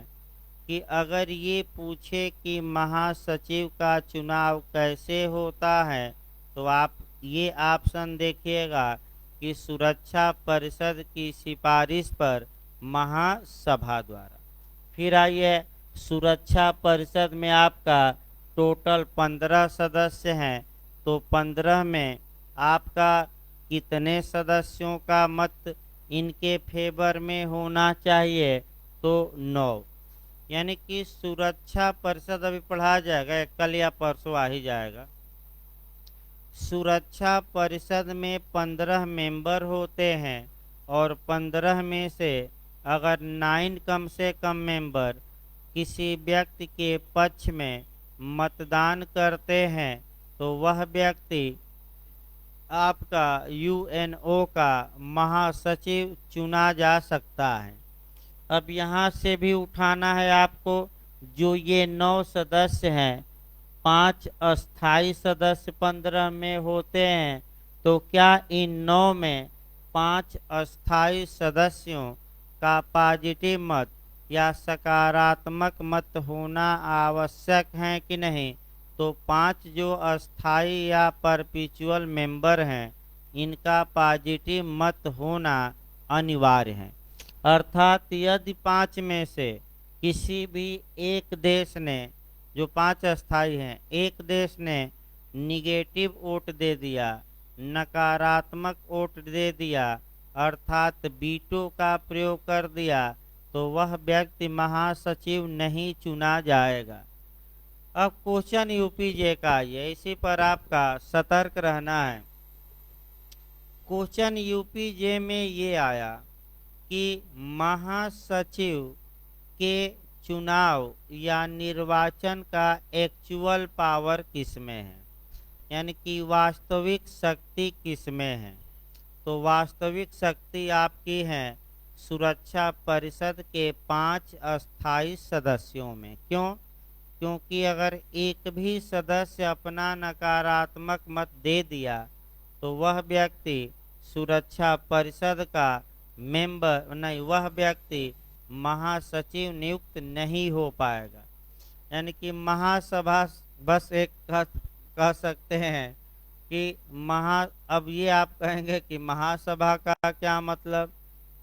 कि अगर ये पूछे कि महासचिव का चुनाव कैसे होता है, तो आप ये ऑप्शन देखिएगा कि सुरक्षा परिषद की सिफारिश पर महासभा द्वारा। फिर आइए सुरक्षा परिषद में आपका टोटल 15 सदस्य हैं, तो 15 में आपका कितने सदस्यों का मत इनके फेवर में होना चाहिए, तो 9। यानी कि सुरक्षा परिषद अभी पढ़ा जाएगा, कल या परसों आ ही जाएगा। सुरक्षा परिषद में 15 मेंबर होते हैं और 15 में से अगर 9 कम से कम मेंबर किसी व्यक्ति के पक्ष में मतदान करते हैं, तो वह व्यक्ति आपका यूएनओ का महासचिव चुना जा सकता है। अब यहाँ से भी उठाना है आपको, जो ये 9 सदस्य हैं, 5 अस्थाई सदस्य 15 में होते हैं, तो क्या इन 9 में 5 अस्थाई सदस्यों का पॉजिटिव मत या सकारात्मक मत होना आवश्यक है कि नहीं, तो 5 जो अस्थाई या परपेचुअल मेंबर हैं, इनका पॉजिटिव मत होना अनिवार्य है। अर्थात यदि 5 में से किसी भी एक देश ने, जो 5 अस्थाई हैं, एक देश ने निगेटिव वोट दे दिया, नकारात्मक वोट दे दिया, अर्थात वीटो का प्रयोग कर दिया, तो वह व्यक्ति महासचिव नहीं चुना जाएगा। अब क्वेश्चन यूपीजे का ये, इसी पर आपका सतर्क रहना है। क्वेश्चन यूपीजे में ये आया कि महासचिव के चुनाव या निर्वाचन का एक्चुअल पावर किसमें है, यानी कि वास्तविक शक्ति किसमें है। तो वास्तविक शक्ति आपकी है सुरक्षा परिषद के 5 अस्थाई सदस्यों में। क्यों? क्योंकि अगर एक भी सदस्य अपना नकारात्मक मत दे दिया तो वह व्यक्ति सुरक्षा परिषद का मेंबर नहीं, वह व्यक्ति महासचिव नियुक्त नहीं हो पाएगा। यानी कि महासभा बस एक कह सकते हैं कि अब ये आप कहेंगे कि महासभा का क्या मतलब,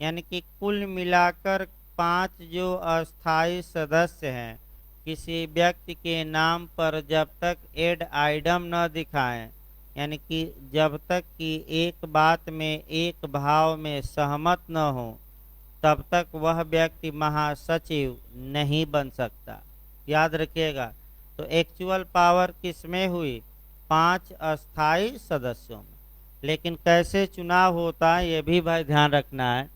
यानी कि कुल मिलाकर 5 जो अस्थाई सदस्य हैं किसी व्यक्ति के नाम पर जब तक एड आइडम न दिखाएं, यानी कि जब तक कि एक बात में एक भाव में सहमत न हो तब तक वह व्यक्ति महासचिव नहीं बन सकता। याद रखिएगा। तो एक्चुअल पावर किसमें हुई? 5 अस्थाई सदस्यों में। लेकिन कैसे चुनाव होता है ये भी भाई ध्यान रखना है।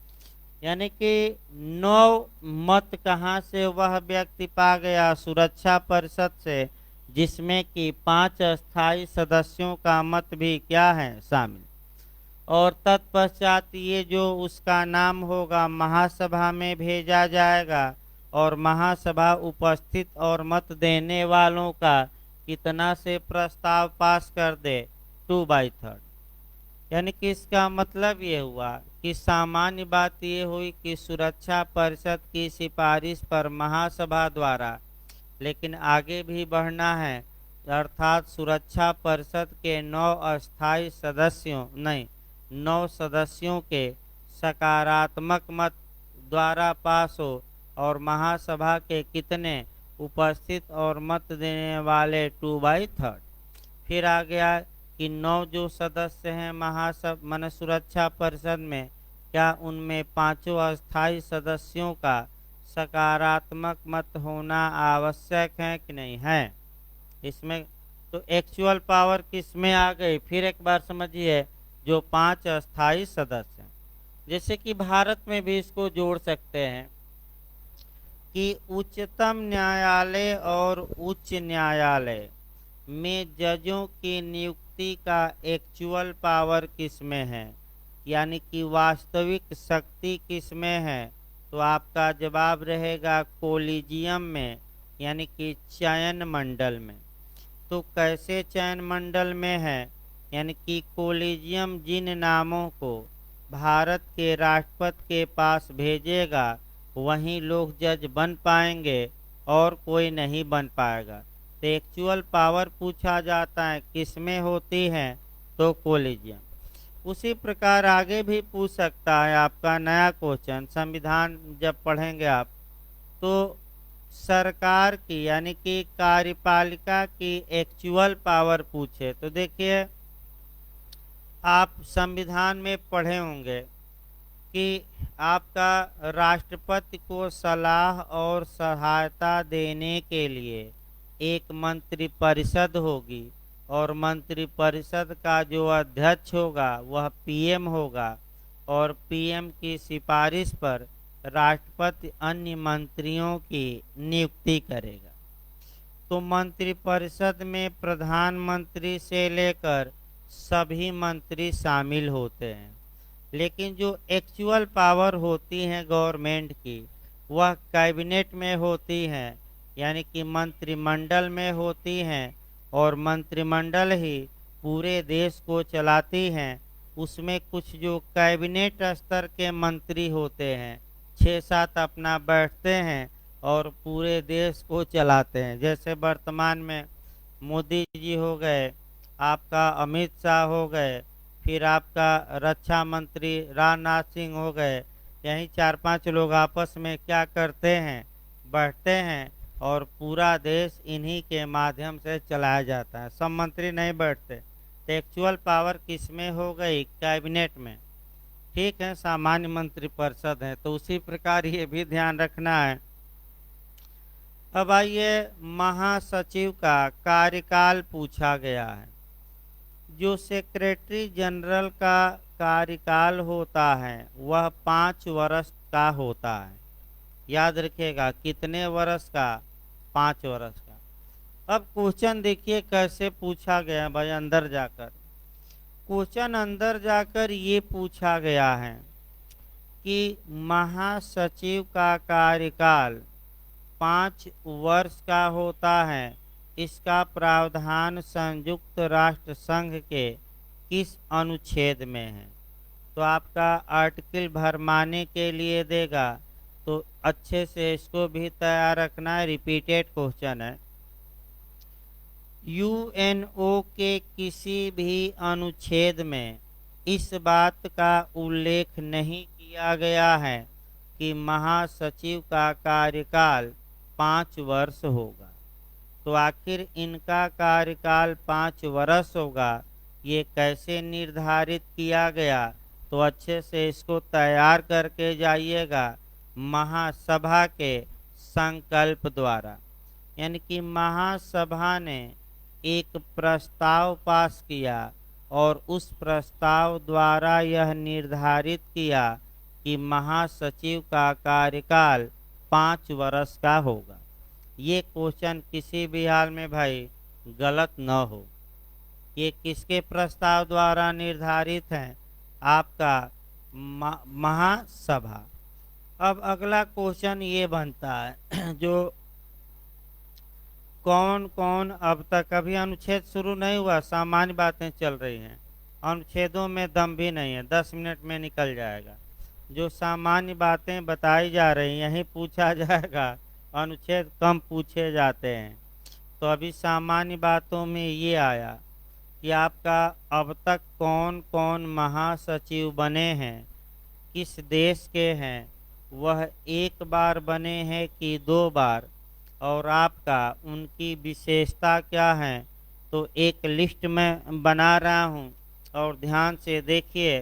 यानी कि 9 मत कहाँ से वह व्यक्ति पा गया? सुरक्षा परिषद से, जिसमें कि 5 अस्थाई सदस्यों का मत भी क्या है? शामिल। और तत्पश्चात ये जो उसका नाम होगा महासभा में भेजा जाएगा और महासभा उपस्थित और मत देने वालों का कितना से प्रस्ताव पास कर दे? 2/3। यानी कि इसका मतलब ये हुआ कि सामान्य बात ये हुई कि सुरक्षा परिषद की सिफारिश पर महासभा द्वारा, लेकिन आगे भी बढ़ना है, अर्थात सुरक्षा परिषद के 9 सदस्यों के सकारात्मक मत द्वारा पास हो और महासभा के कितने? उपस्थित और मत देने वाले 2/3। फिर आ गया कि 9 जो सदस्य हैं मन सुरक्षा परिषद में, क्या उनमें 5 अस्थाई सदस्यों का सकारात्मक मत होना आवश्यक है कि नहीं है? इसमें तो एक्चुअल पावर किसमें आ गई? फिर एक बार समझिए, जो 5 अस्थाई सदस्य हैं। जैसे कि भारत में भी इसको जोड़ सकते हैं कि उच्चतम न्यायालय और उच्च न्यायालय में जजों की नियुक्ति का एक्चुअल पावर किसमें है, यानी कि वास्तविक शक्ति किसमें है? तो आपका जवाब रहेगा कोलिजियम में, यानी कि चयन मंडल में। तो कैसे चयन मंडल में है? यानी कि कोलिजियम जिन नामों को भारत के राष्ट्रपति के पास भेजेगा वहीं लोग जज बन पाएंगे और कोई नहीं बन पाएगा। तो एक्चुअल पावर पूछा जाता है किसमें होती है? तो कोलिजियम। उसी प्रकार आगे भी पूछ सकता है आपका नया क्वेश्चन, संविधान जब पढ़ेंगे आप, तो सरकार की यानी कि कार्यपालिका की एक्चुअल पावर पूछे तो देखिए, आप संविधान में पढ़े होंगे कि आपका राष्ट्रपति को सलाह और सहायता देने के लिए एक मंत्रिपरिषद होगी और मंत्रिपरिषद का जो अध्यक्ष होगा वह पीएम होगा और पीएम की सिफारिश पर राष्ट्रपति अन्य मंत्रियों की नियुक्ति करेगा। तो मंत्रिपरिषद में प्रधानमंत्री से लेकर सभी मंत्री शामिल होते हैं, लेकिन जो एक्चुअल पावर होती है गवर्नमेंट की वह कैबिनेट में होती है, यानी कि मंत्रिमंडल में होती हैं और मंत्रिमंडल ही पूरे देश को चलाती हैं। उसमें कुछ जो कैबिनेट स्तर के मंत्री होते हैं 6-7 अपना बैठते हैं और पूरे देश को चलाते हैं। जैसे वर्तमान में मोदी जी हो गए, आपका अमित शाह हो गए, फिर आपका रक्षा मंत्री राजनाथ सिंह हो गए। यही 4-5 लोग आपस में क्या करते हैं? बैठते हैं और पूरा देश इन्हीं के माध्यम से चलाया जाता है। सब मंत्री नहीं बैठते। तो एक्चुअल पावर किस में हो गई? कैबिनेट में। ठीक है, सामान्य मंत्रिपरिषद है। तो उसी प्रकार ये भी ध्यान रखना है। अब आइए, महासचिव का कार्यकाल पूछा गया है। जो सेक्रेटरी जनरल का कार्यकाल होता है वह 5 वर्ष का होता है। याद रखिएगा, कितने वर्ष का? 5 वर्ष का। अब क्वेश्चन देखिए कैसे पूछा गया भाई। अंदर जाकर क्वेश्चन अंदर जाकर ये पूछा गया है कि महासचिव का कार्यकाल 5 वर्ष का होता है, इसका प्रावधान संयुक्त राष्ट्र संघ के किस अनुच्छेद में है? तो आपका आर्टिकल भरमाने के लिए देगा, तो अच्छे से इसको भी तैयार रखना है, रिपीटेड क्वेश्चन है। यूएनओ के किसी भी अनुच्छेद में इस बात का उल्लेख नहीं किया गया है कि महासचिव का कार्यकाल 5 वर्ष होगा। तो आखिर इनका कार्यकाल 5 वर्ष होगा, ये कैसे निर्धारित किया गया? तो अच्छे से इसको तैयार करके जाइएगा महासभा के संकल्प द्वारा। यानी कि महासभा ने एक प्रस्ताव पास किया और उस प्रस्ताव द्वारा यह निर्धारित किया कि महासचिव का कार्यकाल 5 वर्ष का होगा। ये क्वेश्चन किसी भी हाल में भाई गलत न हो। ये किसके प्रस्ताव द्वारा निर्धारित है? आपका महासभा। अब अगला क्वेश्चन ये बनता है जो कौन कौन, अब तक अभी अनुच्छेद शुरू नहीं हुआ, सामान्य बातें चल रही हैं, अनुच्छेदों में दम भी नहीं है, 10 मिनट में निकल जाएगा। जो सामान्य बातें बताई जा रही यहीं पूछा जाएगा, अनुच्छेद कम पूछे जाते हैं। तो अभी सामान्य बातों में ये आया कि आपका अब तक कौन कौन महासचिव बने हैं, किस देश के हैं, वह एक बार बने हैं कि 2 बार, और आपका उनकी विशेषता क्या है। तो एक लिस्ट में बना रहा हूं और ध्यान से देखिए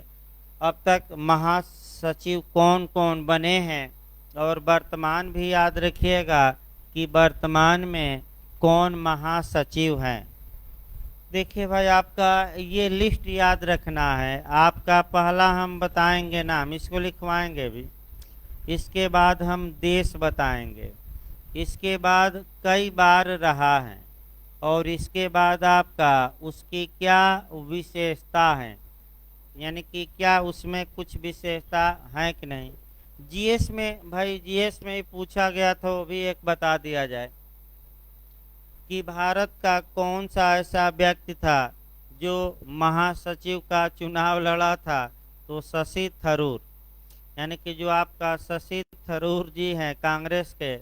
अब तक महासचिव कौन कौन बने हैं, और वर्तमान भी याद रखिएगा कि वर्तमान में कौन महासचिव हैं। देखिए भाई आपका ये लिस्ट याद रखना है। आपका पहला हम बताएंगे नाम, इसको लिखवाएंगे भी, इसके बाद हम देश बताएंगे, इसके बाद कई बार रहा है, और इसके बाद आपका उसकी क्या विशेषता है, यानी कि क्या उसमें कुछ विशेषता है कि नहीं। जीएस में भाई, जीएस में ही पूछा गया था, वो भी एक बता दिया जाए कि भारत का कौन सा ऐसा व्यक्ति था जो महासचिव का चुनाव लड़ा था। तो शशि थरूर, यानी कि जो आपका शशि थरूर जी हैं कांग्रेस के,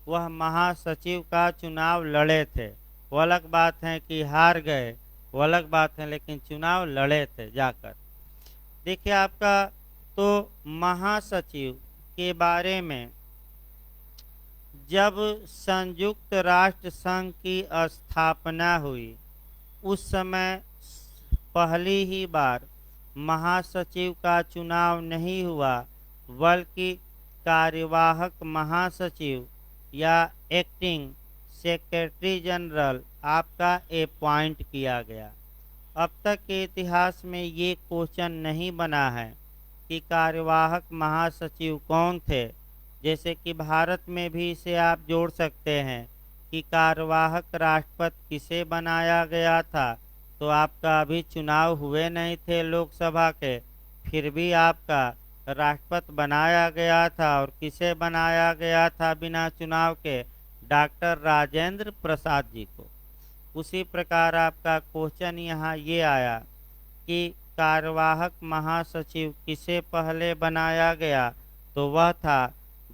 वह महासचिव का चुनाव लड़े थे। वो अलग बात है कि हार गए, वो अलग बात है, लेकिन चुनाव लड़े थे जाकर। देखिए आपका तो महासचिव के बारे में जब संयुक्त राष्ट्र संघ की स्थापना हुई उस समय पहली ही बार महासचिव का चुनाव नहीं हुआ, बल्कि कार्यवाहक महासचिव या एक्टिंग सेक्रेटरी जनरल आपका अपॉइंट किया गया। अब तक के इतिहास में ये क्वेश्चन नहीं बना है कि कार्यवाहक महासचिव कौन थे। जैसे कि भारत में भी इसे आप जोड़ सकते हैं कि कार्यवाहक राष्ट्रपति किसे बनाया गया था। तो आपका अभी चुनाव हुए नहीं थे लोकसभा के, फिर भी आपका राष्ट्रपति बनाया गया था, और किसे बनाया गया था बिना चुनाव के? डॉक्टर राजेंद्र प्रसाद जी को। उसी प्रकार आपका क्वेश्चन यहाँ ये आया कि कार्यवाहक महासचिव किसे पहले बनाया गया? तो वह था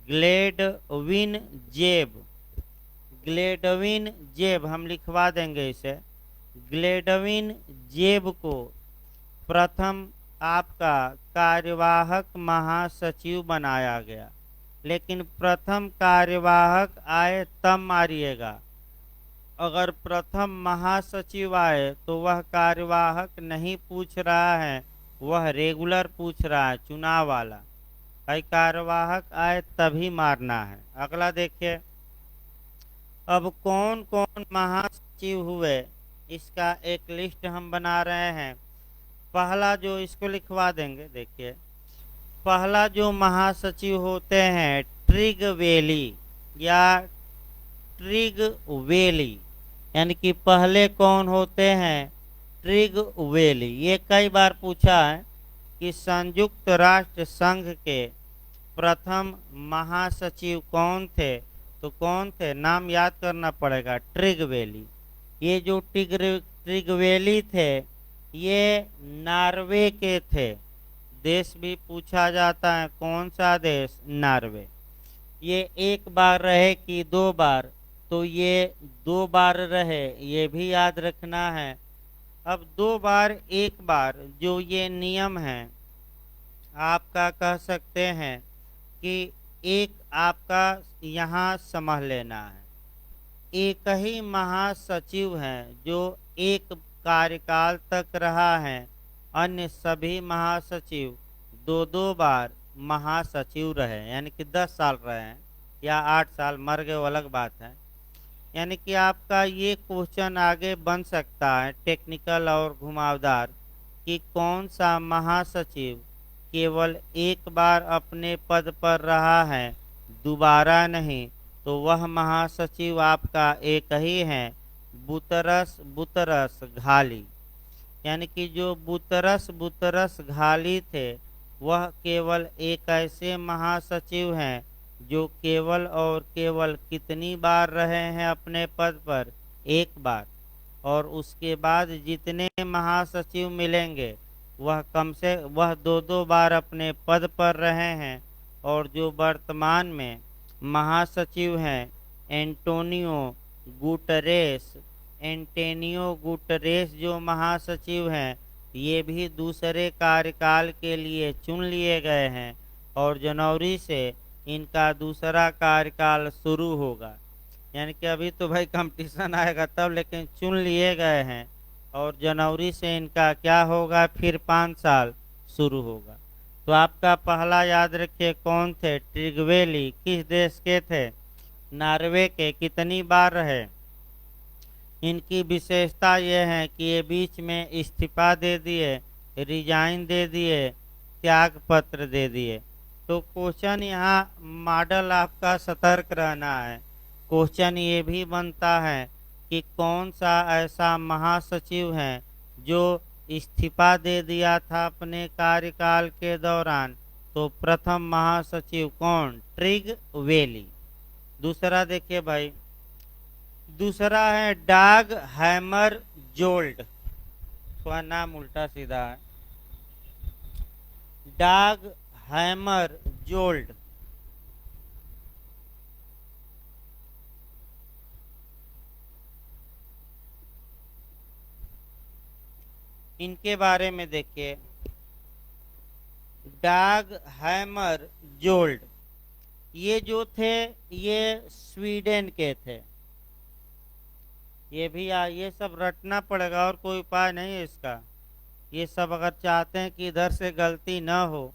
ग्लेडविन जेब। ग्लेडविन जेब हम लिखवा देंगे इसे। ग्लेडविन जेब को प्रथम आपका कार्यवाहक महासचिव बनाया गया। लेकिन प्रथम कार्यवाहक आए तब मारिएगा, अगर प्रथम महासचिव आए तो वह कार्यवाहक नहीं पूछ रहा है, वह रेगुलर पूछ रहा है, चुनाव वाला। भाई कार्यवाहक आए तभी मारना है। अगला देखिए, अब कौन कौन महासचिव हुए इसका एक लिस्ट हम बना रहे हैं। पहला जो, इसको लिखवा देंगे, देखिए पहला जो महासचिव होते हैं ट्रिगवेली या ट्रिगवेली, यानी कि पहले कौन होते हैं? ट्रिगवेली। ये कई बार पूछा है कि संयुक्त राष्ट्र संघ के प्रथम महासचिव कौन थे? तो कौन थे, नाम याद करना पड़ेगा, ट्रिगवेली। ये जो ट्रिगवेली थे ये नॉर्वे के थे। देश भी पूछा जाता है, कौन सा देश? नॉर्वे। ये एक बार रहे कि दो बार? तो ये दो बार रहे, ये भी याद रखना है। अब दो बार एक बार जो ये नियम है आपका, कह सकते हैं कि एक आपका यहाँ समझ लेना है, एक ही महासचिव है जो एक कार्यकाल तक रहा है, अन्य सभी महासचिव दो दो बार महासचिव रहे, यानी कि 10 साल रहे हैं या 8 साल, मर गए वो अलग बात है। यानी कि आपका ये क्वेश्चन आगे बन सकता है टेक्निकल और घुमावदार कि कौन सा महासचिव केवल एक बार अपने पद पर रहा है, दोबारा नहीं। तो वह महासचिव आपका एक ही है, बुतरस बुतरस घाली। यानी कि जो बुतरस बुतरस घाली थे वह केवल एक ऐसे महासचिव हैं जो केवल और केवल कितनी बार रहे हैं अपने पद पर? एक बार। और उसके बाद जितने महासचिव मिलेंगे वह दो दो बार अपने पद पर रहे हैं। और जो वर्तमान में महासचिव हैं एंटोनियो गुटरेस जो महासचिव हैं ये भी दूसरे कार्यकाल के लिए चुन लिए गए हैं और जनवरी से इनका दूसरा कार्यकाल शुरू होगा। यानी कि अभी तो भाई कंपटीशन आएगा तब, लेकिन चुन लिए गए हैं और जनवरी से इनका क्या होगा, फिर 5 साल शुरू होगा। तो आपका पहला याद रखिए कौन थे? ट्रिगवेली। किस देश के थे? नॉर्वे के। कितनी बार रहे? इनकी विशेषता यह है कि ये बीच में इस्तीफा दे दिए, रिजाइन दे दिए, त्याग पत्र दे दिए। तो क्वेश्चन यहाँ मॉडल आपका सतर्क रहना है। क्वेश्चन ये भी बनता है कि कौन सा ऐसा महासचिव है जो इस्तीफा दे दिया था अपने कार्यकाल के दौरान? तो प्रथम महासचिव कौन? ट्रिगवेली। दूसरा देखिए भाई, दूसरा है डाग हैमरजोल्ड। थोड़ा नाम उल्टा सीधा है, डाग हैमरजोल्ड। इनके बारे में देखिए, डाग हैमरजोल्ड ये जो थे ये स्वीडन के थे। ये भी ये सब रटना पड़ेगा और कोई उपाय नहीं है इसका। ये सब अगर चाहते हैं कि इधर से गलती न हो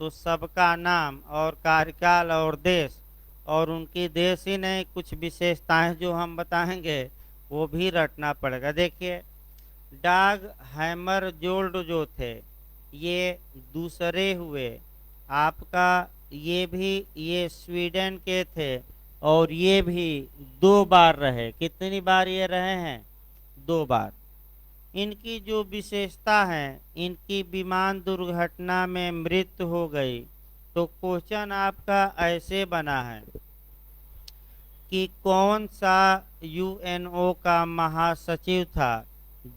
तो सबका नाम और कार्यकाल और देश, और उनकी देश ही नहीं कुछ विशेषताएं जो हम बताएंगे वो भी रटना पड़ेगा। देखिए, डाग हैमरजोल्ड जो थे ये दूसरे हुए आपका, ये स्वीडन के थे और ये भी 2 बार रहे। कितनी बार ये रहे हैं? 2 बार। इनकी जो विशेषता है, इनकी विमान दुर्घटना में मृत्यु हो गई। तो क्वेश्चन आपका ऐसे बना है कि कौन सा यूएनओ का महासचिव था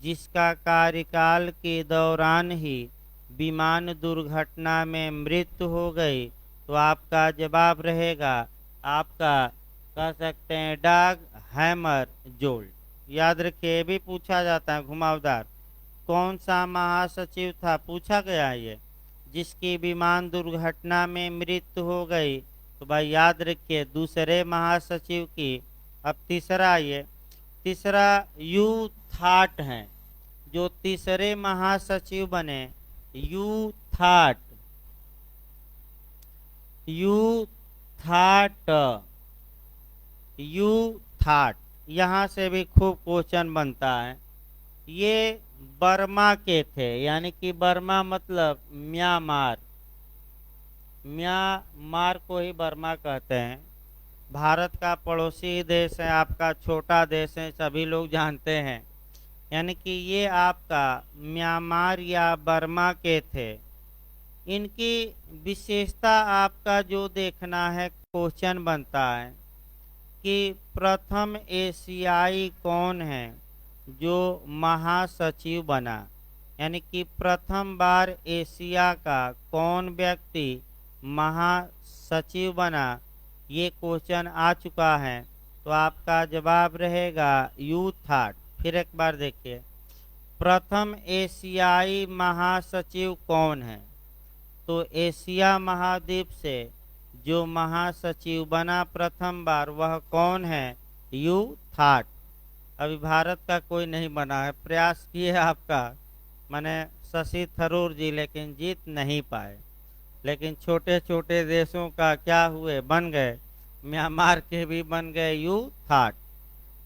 जिसका कार्यकाल के दौरान ही विमान दुर्घटना में मृत्यु हो गई? तो आपका जवाब रहेगा, आपका कह सकते हैं डाग हैमरजोल्ड। याद रखिए, भी पूछा जाता है घुमावदार, कौन सा महासचिव था पूछा गया ये जिसकी विमान दुर्घटना में मृत्यु हो गई? तो भाई याद रखिए दूसरे महासचिव की। अब तीसरा, ये तीसरा यू थाट हैं, जो तीसरे महासचिव बने यू थाट यहाँ से भी खूब क्वेश्चन बनता है। ये बर्मा के थे, यानी कि बर्मा मतलब म्यांमार को ही बर्मा कहते हैं। भारत का पड़ोसी देश है, आपका छोटा देश है, सभी लोग जानते हैं। यानी कि ये आपका म्यांमार या बर्मा के थे। इनकी विशेषता आपका जो देखना है, क्वेश्चन बनता है कि प्रथम एशियाई कौन है जो महासचिव बना, यानी कि प्रथम बार एशिया का कौन व्यक्ति महासचिव बना, ये क्वेश्चन आ चुका है। तो आपका जवाब रहेगा यूथाट। फिर एक बार देखिए, प्रथम एशियाई महासचिव कौन है? तो एशिया महाद्वीप से जो महासचिव बना प्रथम बार वह कौन है? यूथाट। अभी भारत का कोई नहीं बना है, प्रयास किए आपका माने शशि थरूर जी, लेकिन जीत नहीं पाए। लेकिन छोटे छोटे देशों का क्या हुए, बन गए, म्यांमार के भी बन गए यूथाट।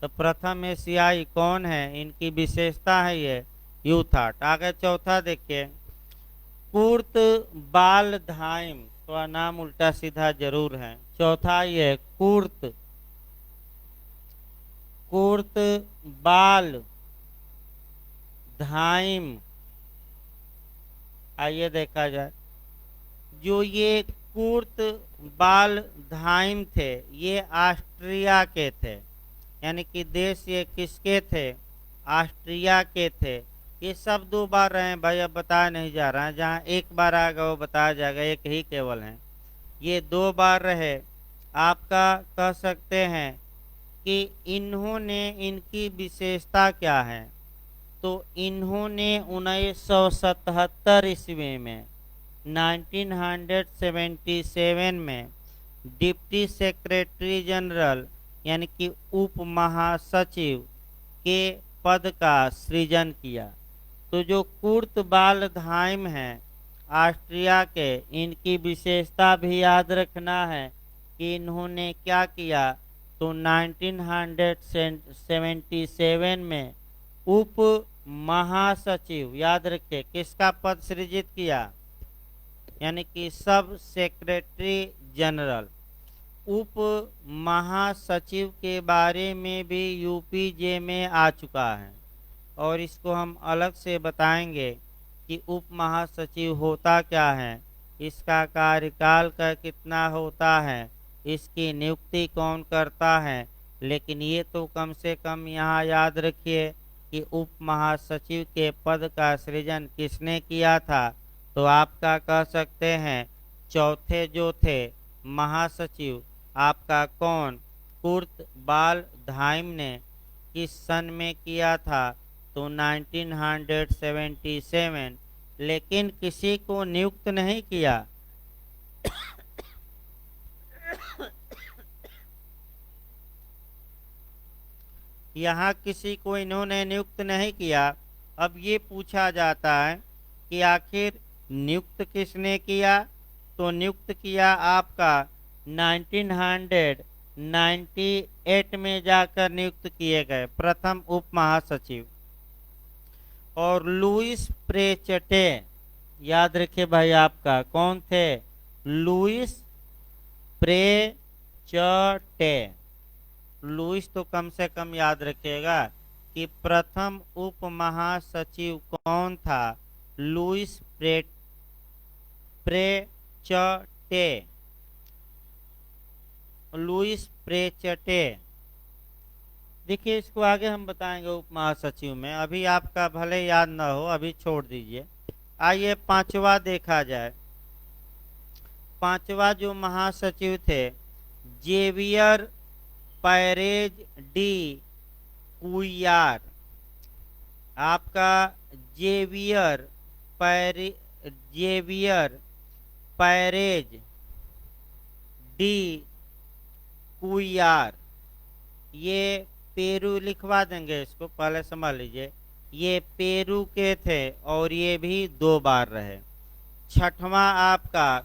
तो प्रथम एशियाई कौन है, इनकी विशेषता है ये यूथाट। आगे चौथा देखिए, कुर्त बाल धाइम, तो नाम उल्टा सीधा जरूर है। चौथा ये कुर्त बाल धाइम। आइए देखा जाए, जो ये कुर्त बाल धाइम थे ये ऑस्ट्रिया के थे, यानी कि देश ये किसके थे? ऑस्ट्रिया के थे। ये सब दो बार रहे हैं भाई, अब बताया नहीं जा रहा है, जहाँ एक बार आएगा वो बताया जाएगा, एक ही केवल है। ये दो बार रहे। आपका कह सकते हैं कि इन्होंने, इनकी विशेषता क्या है? तो इन्होंने 1977 ईस्वी में 1977 में डिप्टी सेक्रेटरी जनरल यानी कि उप महासचिव के पद का सृजन किया। तो जो कुर्त बाल धाइम हैं ऑस्ट्रिया के, इनकी विशेषता भी याद रखना है कि इन्होंने क्या किया। तो 1977 में उप महासचिव, याद रखिए, किसका पद सृजित किया? यानी कि सब सेक्रेटरी जनरल। उप महासचिव के बारे में भी यूपीजे में आ चुका है और इसको हम अलग से बताएंगे कि उप महासचिव होता क्या है, इसका कार्यकाल का कितना होता है, इसकी नियुक्ति कौन करता है। लेकिन ये तो कम से कम यहाँ याद रखिए कि उप महासचिव के पद का सृजन किसने किया था। तो आपका कह सकते हैं चौथे जो थे महासचिव आपका कौन? कुर्त बाल धाइम ने किस सन में किया था? तो 1977। लेकिन किसी को नियुक्त नहीं किया। यहाँ किसी को इन्होंने नियुक्त नहीं किया। अब ये पूछा जाता है कि आखिर नियुक्त किसने किया? तो नियुक्त किया आपका 1998 में जाकर नियुक्त किए गए प्रथम उप महासचिव। और लुइस प्रेचटे, याद रखिए भाई, आपका कौन थे? लुइस प्रेचटे। लुइस तो कम से कम याद रखिएगा कि प्रथम उप महासचिव कौन था? लुइस प्रेचटे। लुइस प्रेचटे। देखिए, इसको आगे हम बताएंगे उप महासचिव में, अभी आपका भले याद ना हो, अभी छोड़ दीजिए। आइए पांचवा देखा जाए। पांचवा जो महासचिव थे जेवियर पैरेज डी कुयार। आपका जेवियर पैरेज डी कुयार। ये पेरू लिखवा देंगे, इसको पहले समझ लीजिए। ये पेरू के थे और ये भी दो बार रहे। छठवां आपका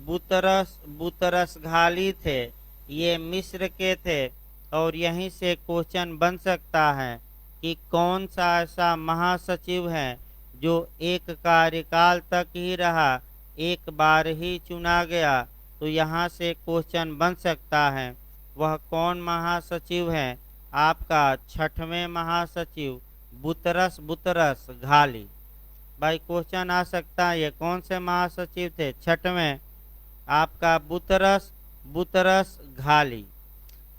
बुतरस घाली थे, ये मिस्र के थे और यहीं से क्वेश्चन बन सकता है कि कौन सा ऐसा महासचिव है जो एक कार्यकाल तक ही रहा, एक बार ही चुना गया। तो यहाँ से क्वेश्चन बन सकता है वह कौन महासचिव है? आपका छठवें महासचिव बुतरस घाली। भाई क्वेश्चन आ सकता है, ये कौन से महासचिव थे? छठवें आपका बुतरस बुतरस घाली।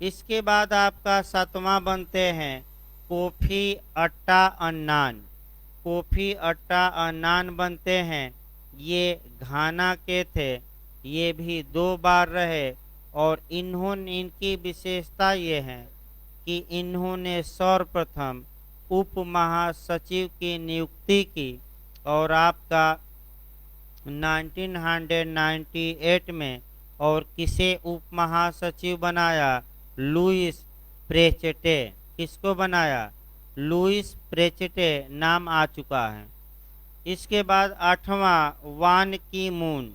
इसके बाद आपका सातवां बनते हैं कोफी अट्टा अन्नान। कोफी अट्टा अन्नान बनते हैं, ये घाना के थे, ये भी 2 बार रहे। और इन्होंने, इनकी विशेषता ये है कि इन्होंने सर्वप्रथम उप महासचिव की नियुक्ति की और आपका 1998 में। और किसे उप महासचिव बनाया? लुइस प्रेचेटे। किसको बनाया? लुइस प्रेचेटे नाम आ चुका है। इसके बाद आठवां वान की मून।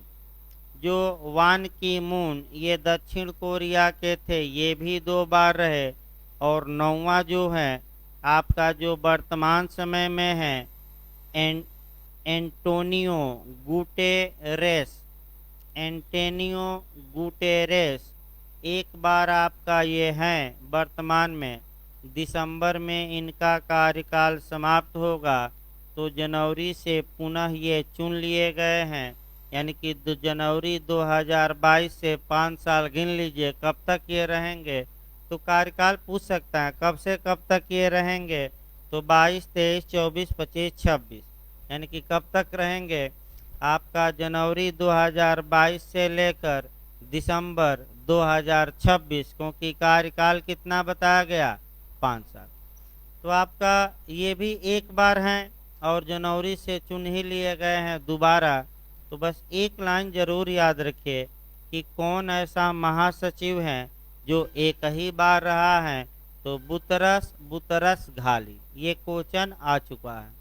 जो वान की मून ये दक्षिण कोरिया के थे, ये भी 2 बार रहे। और नौवां जो है आपका जो वर्तमान समय में है एंटोनियो गुटेरेस। एंटोनियो गुटेरेस 1 बार आपका ये है वर्तमान में। दिसंबर में इनका कार्यकाल समाप्त होगा, तो जनवरी से पुनः ये चुन लिए गए हैं। यानी कि जनवरी 2022 से 5 साल गिन लीजिए कब तक ये रहेंगे। तो कार्यकाल पूछ सकता है कब से कब तक ये रहेंगे, तो 22, 23, 24, 25, 26, यानी कि कब तक रहेंगे? आपका जनवरी 2022 से लेकर दिसंबर 2026, क्योंकि कार्यकाल कितना बताया गया? 5 साल। तो आपका ये भी 1 बार है और जनवरी से चुन ही लिए गए हैं दोबारा। तो बस एक लाइन जरूर याद रखिए कि कौन ऐसा महासचिव है जो एक ही बार रहा है, तो बुतरस बुतरस घाली। ये क्वेश्चन आ चुका है।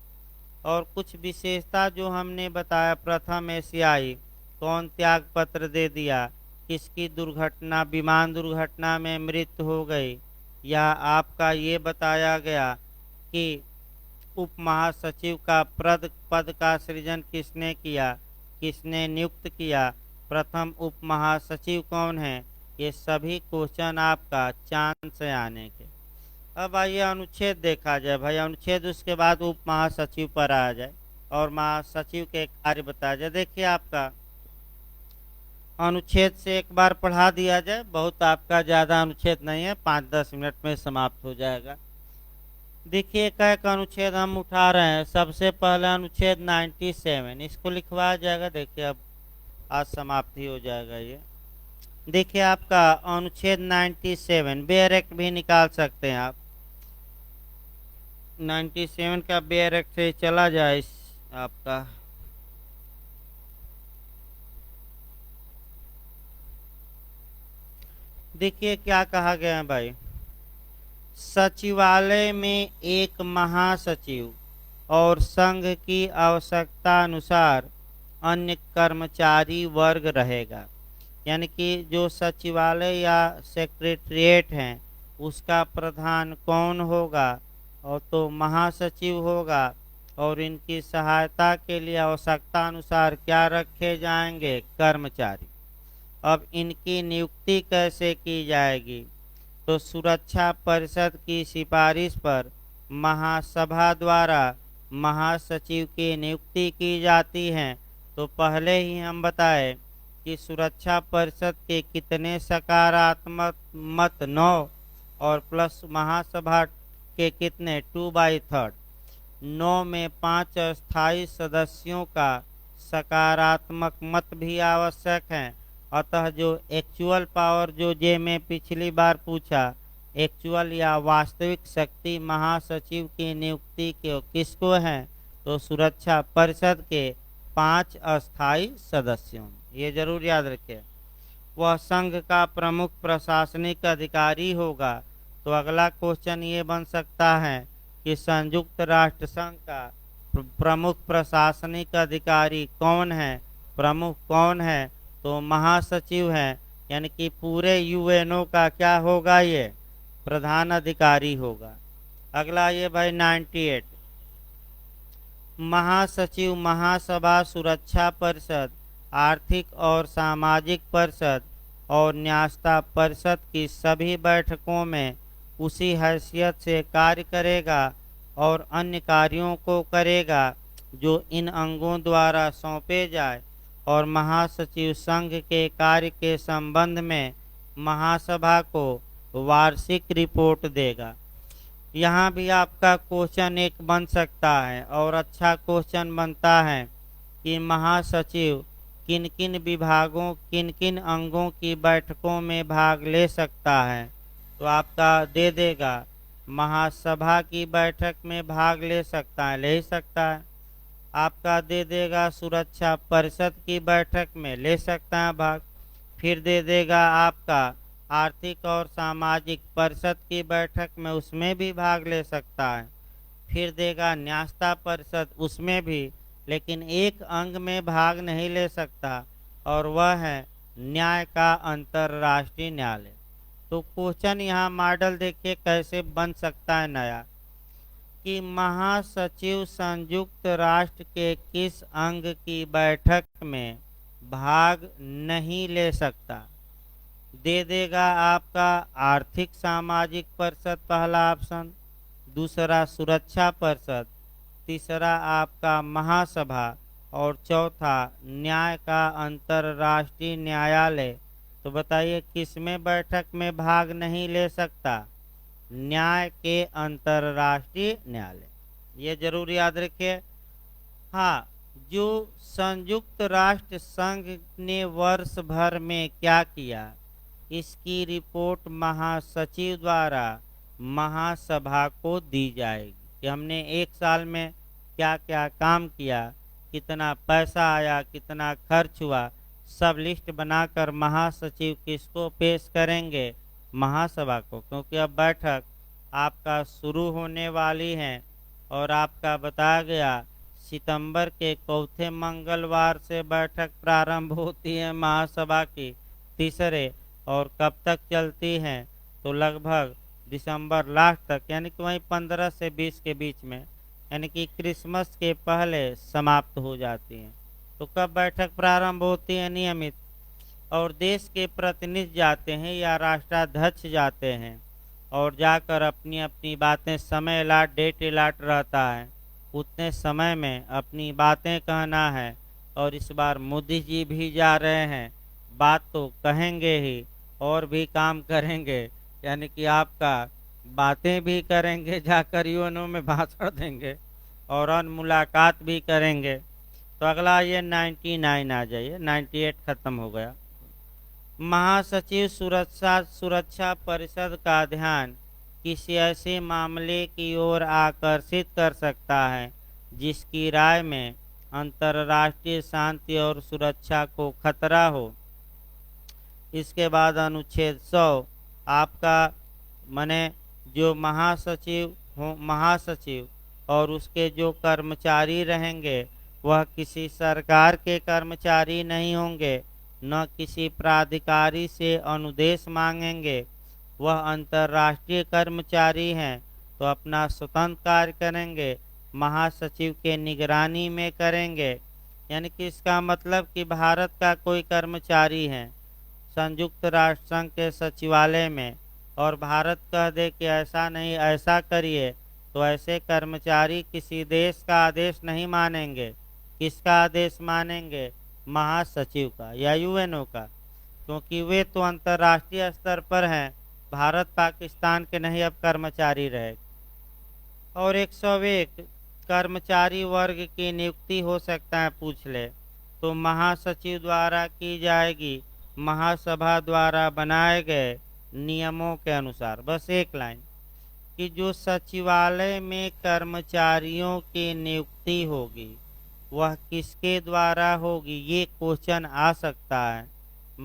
और कुछ विशेषता जो हमने बताया, प्रथम एशियाई, कौन त्याग पत्र दे दिया, किसकी दुर्घटना, विमान दुर्घटना में मृत्यु हो गई, या आपका ये बताया गया कि उप महासचिव का पद का सृजन किसने किया, किसने नियुक्त किया, प्रथम उप महासचिव कौन है। ये सभी क्वेश्चन आपका चांस से आने के। अब आइए अनुच्छेद देखा जाए भाई, अनुच्छेद उसके बाद उप महासचिव पर आ जाए और महासचिव के कार्य बताया जाए। देखिए आपका अनुच्छेद से एक बार पढ़ा दिया जाए, बहुत आपका ज़्यादा अनुच्छेद नहीं है, 5-10 मिनट में समाप्त हो जाएगा। देखिए एक अनुच्छेद हम उठा रहे हैं। सबसे पहला अनुच्छेद 97, इसको लिखवाया जाएगा। देखिए अब आज समाप्ति हो जाएगा ये। देखिए आपका अनुच्छेद 97 बेयर एक्ट भी निकाल सकते हैं आप। 97 का बेयर एक्ट से चला जाए आपका। देखिए क्या कहा गया है भाई, सचिवालय में एक महासचिव और संघ की आवश्यकता अनुसार अन्य कर्मचारी वर्ग रहेगा। यानी कि जो सचिवालय या सेक्रेटरिएट हैं उसका प्रधान कौन होगा, और तो महासचिव होगा। और इनकी सहायता के लिए आवश्यकता अनुसार क्या रखे जाएंगे? कर्मचारी। अब इनकी नियुक्ति कैसे की जाएगी? तो सुरक्षा परिषद की सिफारिश पर महासभा द्वारा महासचिव की नियुक्ति की जाती है। तो पहले ही हम बताए कि सुरक्षा परिषद के कितने सकारात्मक मत? 9, और प्लस महासभा के कितने? 2/3। 9 में 5 अस्थायी सदस्यों का सकारात्मक मत भी आवश्यक है। अतः जो एक्चुअल पावर जो जे में पिछली बार पूछा, एक्चुअल या वास्तविक शक्ति महासचिव की नियुक्ति के किसको है? तो सुरक्षा परिषद के 5 अस्थायी सदस्यों। ये जरूर याद रखें। वह संघ का प्रमुख प्रशासनिक अधिकारी होगा। तो अगला क्वेश्चन ये बन सकता है कि संयुक्त राष्ट्र संघ का प्रमुख प्रशासनिक अधिकारी कौन है? प्रमुख कौन है? तो महासचिव है। यानी कि पूरे यूएनओ का क्या होगा? ये प्रधान अधिकारी होगा। अगला ये भाई 98, महासचिव महासभा, सुरक्षा परिषद, आर्थिक और सामाजिक परिषद और न्यायता परिषद की सभी बैठकों में उसी हैसियत से कार्य करेगा और अन्य कार्यों को करेगा जो इन अंगों द्वारा सौंपे जाए और महासचिव संघ के कार्य के संबंध में महासभा को वार्षिक रिपोर्ट देगा। यहाँ भी आपका क्वेश्चन एक बन सकता है और अच्छा क्वेश्चन बनता है कि महासचिव किन किन विभागों किन किन अंगों की बैठकों में भाग ले सकता है। तो आपका दे देगा महासभा की बैठक में भाग ले सकता है, ले सकता है। आपका दे देगा सुरक्षा परिषद की बैठक में ले सकता है भाग। फिर दे देगा आपका आर्थिक और सामाजिक परिषद की बैठक में, उसमें भी भाग ले सकता है। फिर देगा न्यास्ता परिषद, उसमें भी, लेकिन एक अंग में भाग नहीं ले सकता और वह है न्याय का अंतर्राष्ट्रीय न्यायालय। तो क्वेश्चन यहाँ मॉडल देखिए कैसे बन सकता है नया, कि महासचिव संयुक्त राष्ट्र के किस अंग की बैठक में भाग नहीं ले सकता। दे देगा आपका आर्थिक सामाजिक परिषद पहला ऑप्शन, दूसरा सुरक्षा परिषद, तीसरा आपका महासभा और चौथा न्याय का अंतर्राष्ट्रीय न्यायालय। तो बताइए किस में बैठक में भाग नहीं ले सकता? न्याय के अंतर्राष्ट्रीय न्यायालय, ये जरूर याद रखिए। हाँ, जो संयुक्त राष्ट्र संघ ने वर्ष भर में क्या किया, इसकी रिपोर्ट महासचिव द्वारा महासभा को दी जाएगी कि हमने एक साल में क्या क्या काम किया, कितना पैसा आया, कितना खर्च हुआ, सब लिस्ट बनाकर महासचिव किसको पेश करेंगे? महासभा को, क्योंकि अब बैठक आपका शुरू होने वाली है और आपका बताया गया सितंबर के चौथे मंगलवार से बैठक प्रारंभ होती है महासभा की तीसरे, और कब तक चलती हैं? तो लगभग दिसंबर लास्ट तक, यानी कि वहीं 15 से 20 के बीच में, यानी कि क्रिसमस के पहले समाप्त हो जाती हैं। तो कब बैठक प्रारंभ होती है? नियमित। और देश के प्रतिनिधि जाते हैं या राष्ट्राध्यक्ष जाते हैं और जाकर अपनी अपनी बातें, समय अलाट, डेट अलाट रहता है, उतने समय में अपनी बातें कहना है। और इस बार मोदी जी भी जा रहे हैं, बात तो कहेंगे ही और भी काम करेंगे, यानी कि आपका बातें भी करेंगे, जाकर यूएनओ में भाषण देंगे और अन्य मुलाकात भी करेंगे। तो अगला ये 99 आ जाइए, 98 खत्म हो गया। महासचिव सुरक्षा परिषद का ध्यान किसी ऐसे मामले की ओर आकर्षित कर सकता है जिसकी राय में अंतर्राष्ट्रीय शांति और सुरक्षा को खतरा हो। इसके बाद अनुच्छेद 100 आपका माने जो महासचिव और उसके जो कर्मचारी रहेंगे वह किसी सरकार के कर्मचारी नहीं होंगे, न किसी प्राधिकारी से अनुदेश मांगेंगे। वह अंतर्राष्ट्रीय कर्मचारी हैं तो अपना स्वतंत्र कार्य करेंगे, महासचिव के निगरानी में करेंगे। यानी कि इसका मतलब कि भारत का कोई कर्मचारी है संयुक्त राष्ट्र संघ के सचिवालय में और भारत कह दे कि ऐसा नहीं, ऐसा करिए, तो ऐसे कर्मचारी किसी देश का आदेश नहीं मानेंगे। किसका आदेश मानेंगे? महासचिव का या यूएनओ का, क्योंकि वे तो अंतर्राष्ट्रीय स्तर पर हैं, भारत पाकिस्तान के नहीं अब कर्मचारी रहे। और 101 कर्मचारी वर्ग की नियुक्ति हो सकता है, पूछ ले तो महासचिव द्वारा की जाएगी महासभा द्वारा बनाए गए नियमों के अनुसार। बस एक लाइन कि जो सचिवालय में कर्मचारियों की नियुक्ति होगी वह किसके द्वारा होगी? ये क्वेश्चन आ सकता है।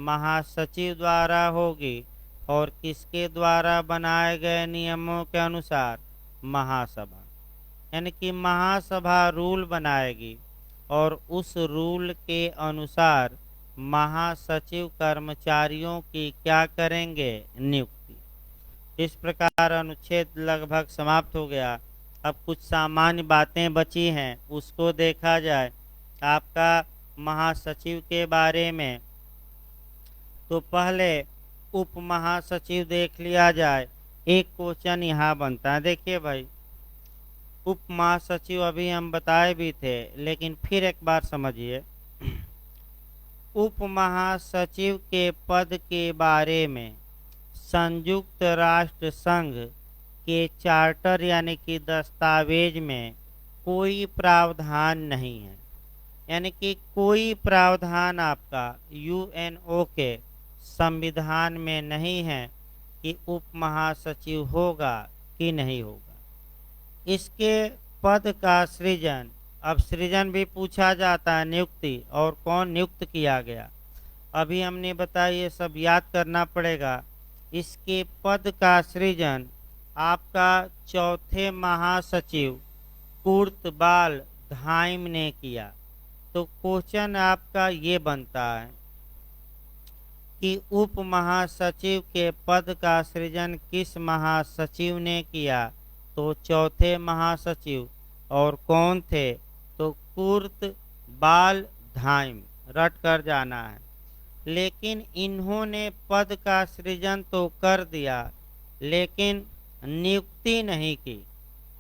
महासचिव द्वारा होगी और किसके द्वारा बनाए गए नियमों के अनुसार? महासभा। यानी कि महासभा रूल बनाएगी और उस रूल के अनुसार महासचिव कर्मचारियों की क्या करेंगे? नियुक्ति। इस प्रकार अनुच्छेद लगभग समाप्त हो गया। अब कुछ सामान्य बातें बची हैं, उसको देखा जाए आपका महासचिव के बारे में। तो पहले उप महासचिव देख लिया जाए। एक क्वेश्चन यहाँ बनता है, देखिए भाई, उप महासचिव अभी हम बताए भी थे, लेकिन फिर एक बार समझिए। उप महासचिव के पद के बारे में संयुक्त राष्ट्र संघ के चार्टर यानी कि दस्तावेज में कोई प्रावधान नहीं है। यानी कि कोई प्रावधान आपका यूएनओ के संविधान में नहीं है कि उप महासचिव होगा कि नहीं होगा। इसके पद का सृजन, अब सृजन भी पूछा जाता है, नियुक्ति और कौन नियुक्त किया गया, अभी हमने बताया, ये सब याद करना पड़ेगा। इसके पद का सृजन आपका चौथे महासचिव कुर्त बाल धाइम ने किया। तो क्वेश्चन आपका ये बनता है कि उप महासचिव के पद का सृजन किस महासचिव ने किया? तो चौथे महासचिव। और कौन थे? तो कुर्त बाल धाइम, रट कर जाना है। लेकिन इन्होंने पद का सृजन तो कर दिया, लेकिन नियुक्ति नहीं की,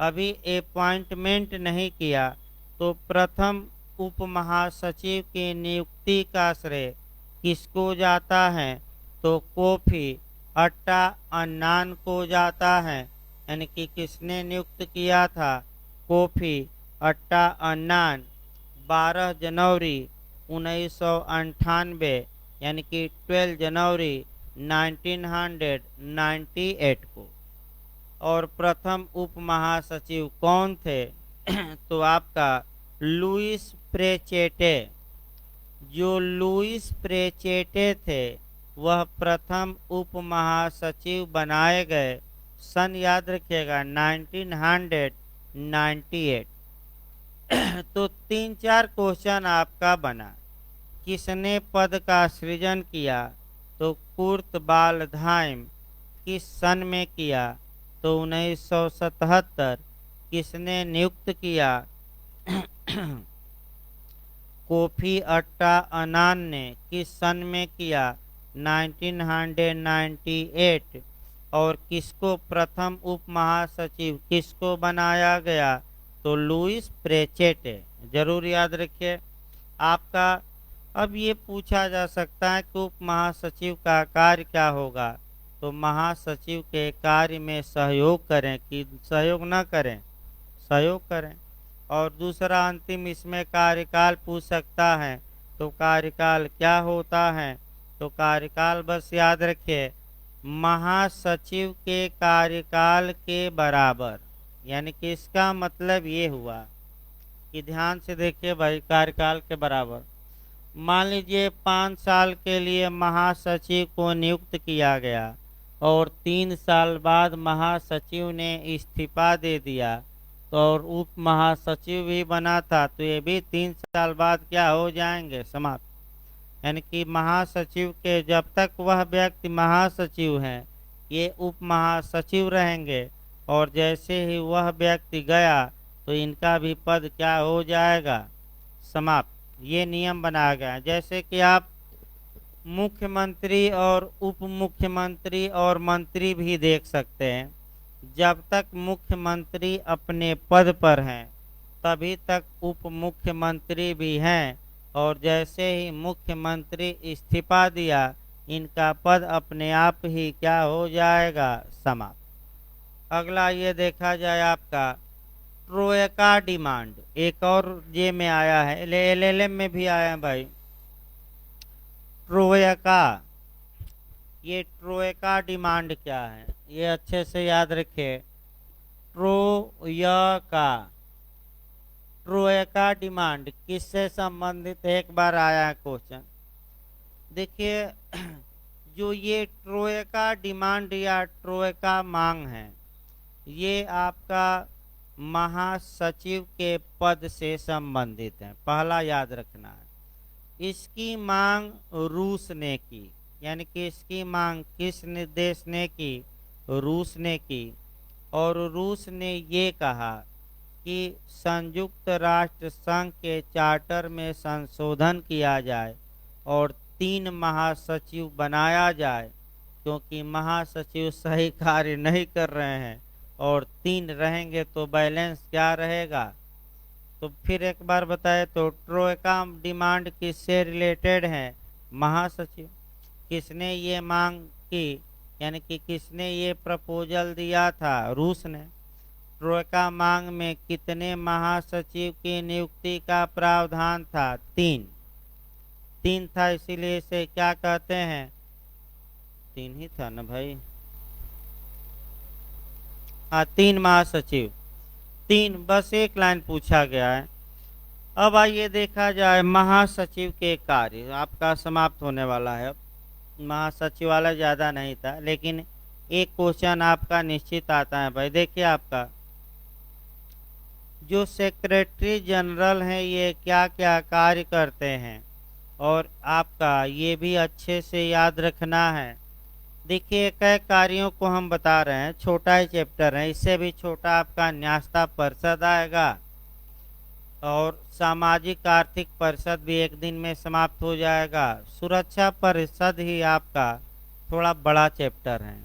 अभी अपॉइंटमेंट नहीं किया। तो प्रथम उप महासचिव की नियुक्ति का श्रेय किसको जाता है? तो कोफी अट्टा अन्नान को जाता है। यानी कि किसने नियुक्त किया था? कोफी अट्टा अन्नान 12 जनवरी 1998 यानी कि 12 जनवरी 1998 को। और प्रथम उप महासचिव कौन थे? तो आपका लुइस प्रेचेटे। जो लुइस प्रेचेटे थे वह प्रथम उप महासचिव बनाए गए। सन याद रखिएगा 1998। तो 3-4 क्वेश्चन आपका बना। किसने पद का सृजन किया? तो कुर्त बाल धाइम। किस सन में किया? तो 1977। किसने नियुक्त किया? कोफी अट्टा अन्नान ने। किस सन में किया? 1998। और किसको प्रथम उप महासचिव किसको बनाया गया? तो लुइस प्रेचेटे। जरूर याद रखिए आपका। अब ये पूछा जा सकता है कि उप महासचिव का कार्य क्या होगा? तो महासचिव के कार्य में सहयोग करें कि सहयोग न करें? सहयोग करें। और दूसरा अंतिम इसमें कार्यकाल पूछ सकता है। तो कार्यकाल क्या होता है? तो कार्यकाल बस याद रखिए महासचिव के कार्यकाल के बराबर। यानी कि इसका मतलब ये हुआ कि ध्यान से देखिए भाई, कार्यकाल के बराबर। मान लीजिए 5 साल के लिए महासचिव को नियुक्त किया गया और 3 साल बाद महासचिव ने इस्तीफा दे दिया, तो और उप महासचिव भी बना था, तो ये भी 3 साल बाद क्या हो जाएंगे? समाप्त। यानी कि महासचिव के जब तक वह व्यक्ति महासचिव है ये उप महासचिव रहेंगे, और जैसे ही वह व्यक्ति गया तो इनका भी पद क्या हो जाएगा? समाप्त। ये नियम बनाया गया। जैसे कि आप मुख्यमंत्री और उप मुख्यमंत्री और मंत्री भी देख सकते हैं। जब तक मुख्यमंत्री अपने पद पर हैं तभी तक उप मुख्यमंत्री भी हैं, और जैसे ही मुख्यमंत्री इस्तीफा दिया इनका पद अपने आप ही क्या हो जाएगा? समाप्त। अगला ये देखा जाए आपका ट्रोयका डिमांड। एक और जे में आया है, एलएलएम में भी आया है भाई ट्रोयका। ये ट्रोयका डिमांड क्या है ये अच्छे से याद रखिए। ट्रोयका, ट्रोयका डिमांड किससे संबंधित है? एक बार आया है क्वेश्चन। देखिए जो ये ट्रोयका डिमांड या ट्रोयका मांग है ये आपका महासचिव के पद से संबंधित है। पहला याद रखना है। इसकी मांग रूस ने की। यानी कि इसकी मांग किस देश ने की? रूस ने की। और रूस ने ये कहा कि संयुक्त राष्ट्र संघ के चार्टर में संशोधन किया जाए और 3 महासचिव बनाया जाए, क्योंकि महासचिव सही कार्य नहीं कर रहे हैं और 3 रहेंगे तो बैलेंस क्या रहेगा। तो फिर एक बार बताए तो ट्रोयका डिमांड किससे रिलेटेड है, महासचिव। किसने ये मांग की, यानी कि किसने ये प्रपोजल दिया था, रूस ने। ट्रोयका मांग में कितने महासचिव की नियुक्ति का प्रावधान था, 3। 3 था, इसीलिए इसे क्या कहते हैं, 3 ही था ना भाई। हाँ, 3 महासचिव, 3, बस एक लाइन पूछा गया है। अब आइए देखा जाए महासचिव के कार्य, आपका समाप्त होने वाला है। महासचिव वाला ज़्यादा नहीं था, लेकिन एक क्वेश्चन आपका निश्चित आता है भाई। देखिए, आपका जो सेक्रेटरी जनरल हैं ये क्या क्या कार्य करते हैं, और आपका ये भी अच्छे से याद रखना है। देखिए, कई कार्यों को हम बता रहे हैं, छोटा ही चैप्टर है, इससे भी छोटा आपका न्यास्ता परिषद आएगा, और सामाजिक आर्थिक परिषद भी एक दिन में समाप्त हो जाएगा। सुरक्षा परिषद ही आपका थोड़ा बड़ा चैप्टर है।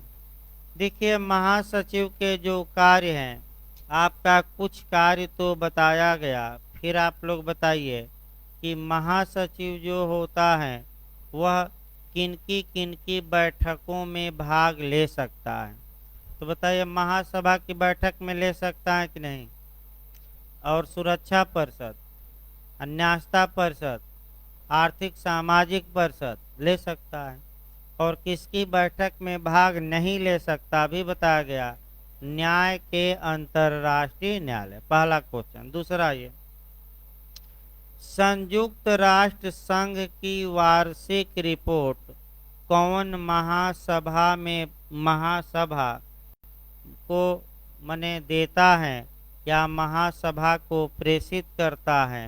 देखिए, महासचिव के जो कार्य हैं, आपका कुछ कार्य तो बताया गया, फिर आप लोग बताइए कि महासचिव जो होता है वह किनकी किनकी बैठकों में भाग ले सकता है। तो बताइए, महासभा की बैठक में ले सकता है कि नहीं, और सुरक्षा परिषद, न्यास्ता परिषद, आर्थिक सामाजिक परिषद ले सकता है। और किसकी बैठक में भाग नहीं ले सकता भी बताया गया, न्याय के अंतर्राष्ट्रीय न्यायालय। पहला क्वेश्चन। दूसरा, ये संयुक्त राष्ट्र संघ की वार्षिक रिपोर्ट कौन महासभा को मने देता है या महासभा को प्रेषित करता है,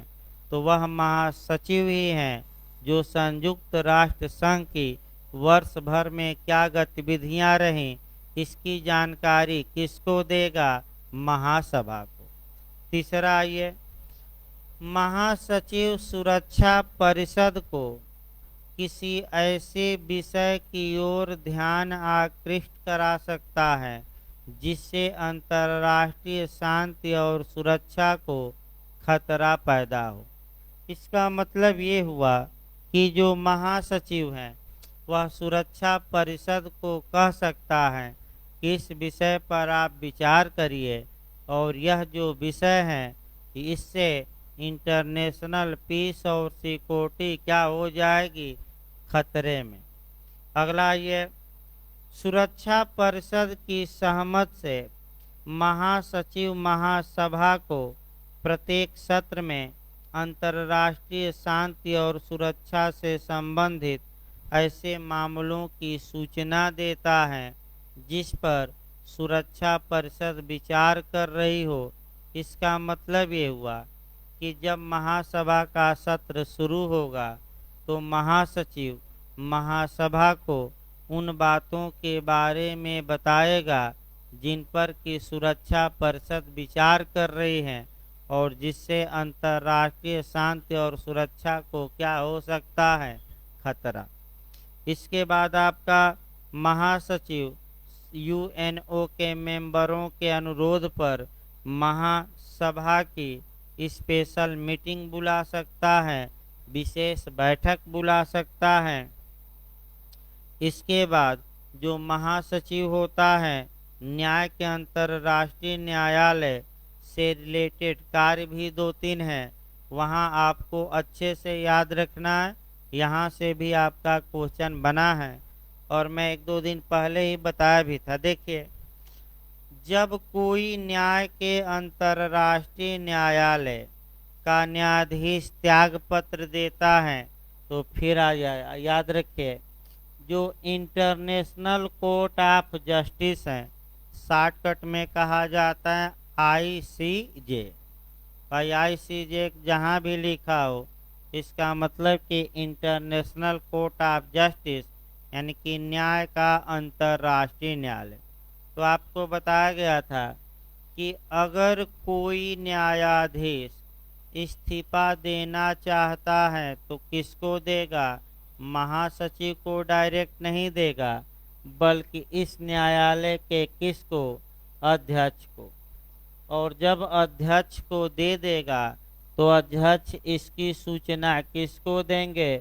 तो वह महासचिव ही हैं, जो संयुक्त राष्ट्र संघ की वर्ष भर में क्या गतिविधियां रहीं इसकी जानकारी किसको देगा, महासभा को। तीसरा, ये महासचिव सुरक्षा परिषद को किसी ऐसे विषय की ओर ध्यान आकृष्ट करा सकता है जिससे अंतर्राष्ट्रीय शांति और सुरक्षा को खतरा पैदा हो। इसका मतलब ये हुआ कि जो महासचिव हैं वह सुरक्षा परिषद को कह सकता है कि इस विषय पर आप विचार करिए, और यह जो विषय है इससे इंटरनेशनल पीस और सिक्योरिटी क्या हो जाएगी, खतरे में। अगला, ये सुरक्षा परिषद की सहमत से महासचिव महासभा को प्रत्येक सत्र में अंतर्राष्ट्रीय शांति और सुरक्षा से संबंधित ऐसे मामलों की सूचना देता है जिस पर सुरक्षा परिषद विचार कर रही हो। इसका मतलब ये हुआ कि जब महासभा का सत्र शुरू होगा तो महासचिव महासभा को उन बातों के बारे में बताएगा जिन पर कि सुरक्षा परिषद विचार कर रही है, और जिससे अंतर्राष्ट्रीय शांति और सुरक्षा को क्या हो सकता है, खतरा। इसके बाद आपका महासचिव यूएनओ के मेंबरों के अनुरोध पर महासभा की स्पेशल मीटिंग बुला सकता है, विशेष बैठक बुला सकता है। इसके बाद जो महासचिव होता है, न्याय के अंतर्राष्ट्रीय न्यायालय से रिलेटेड कार्य भी 2-3 हैं, वहाँ आपको अच्छे से याद रखना है। यहाँ से भी आपका क्वेश्चन बना है, और मैं 1-2 दिन पहले ही बताया भी था। देखिए, जब कोई न्याय के अंतर्राष्ट्रीय न्यायालय का न्यायाधीश त्याग पत्र देता है तो फिर आ जाए, याद रखिए, जो इंटरनेशनल कोर्ट ऑफ जस्टिस है, शॉर्टकट में कहा जाता है ICJ। भाई, ICJ जहाँ भी लिखा हो, इसका मतलब कि इंटरनेशनल कोर्ट ऑफ जस्टिस, यानी कि न्याय का अंतर्राष्ट्रीय न्यायालय। तो आपको बताया गया था कि अगर कोई न्यायाधीश इस्तीफा देना चाहता है तो किसको देगा, महासचिव को डायरेक्ट नहीं देगा, बल्कि इस न्यायालय के किसको, अध्यक्ष को, और जब अध्यक्ष को दे देगा तो अध्यक्ष इसकी सूचना किसको देंगे,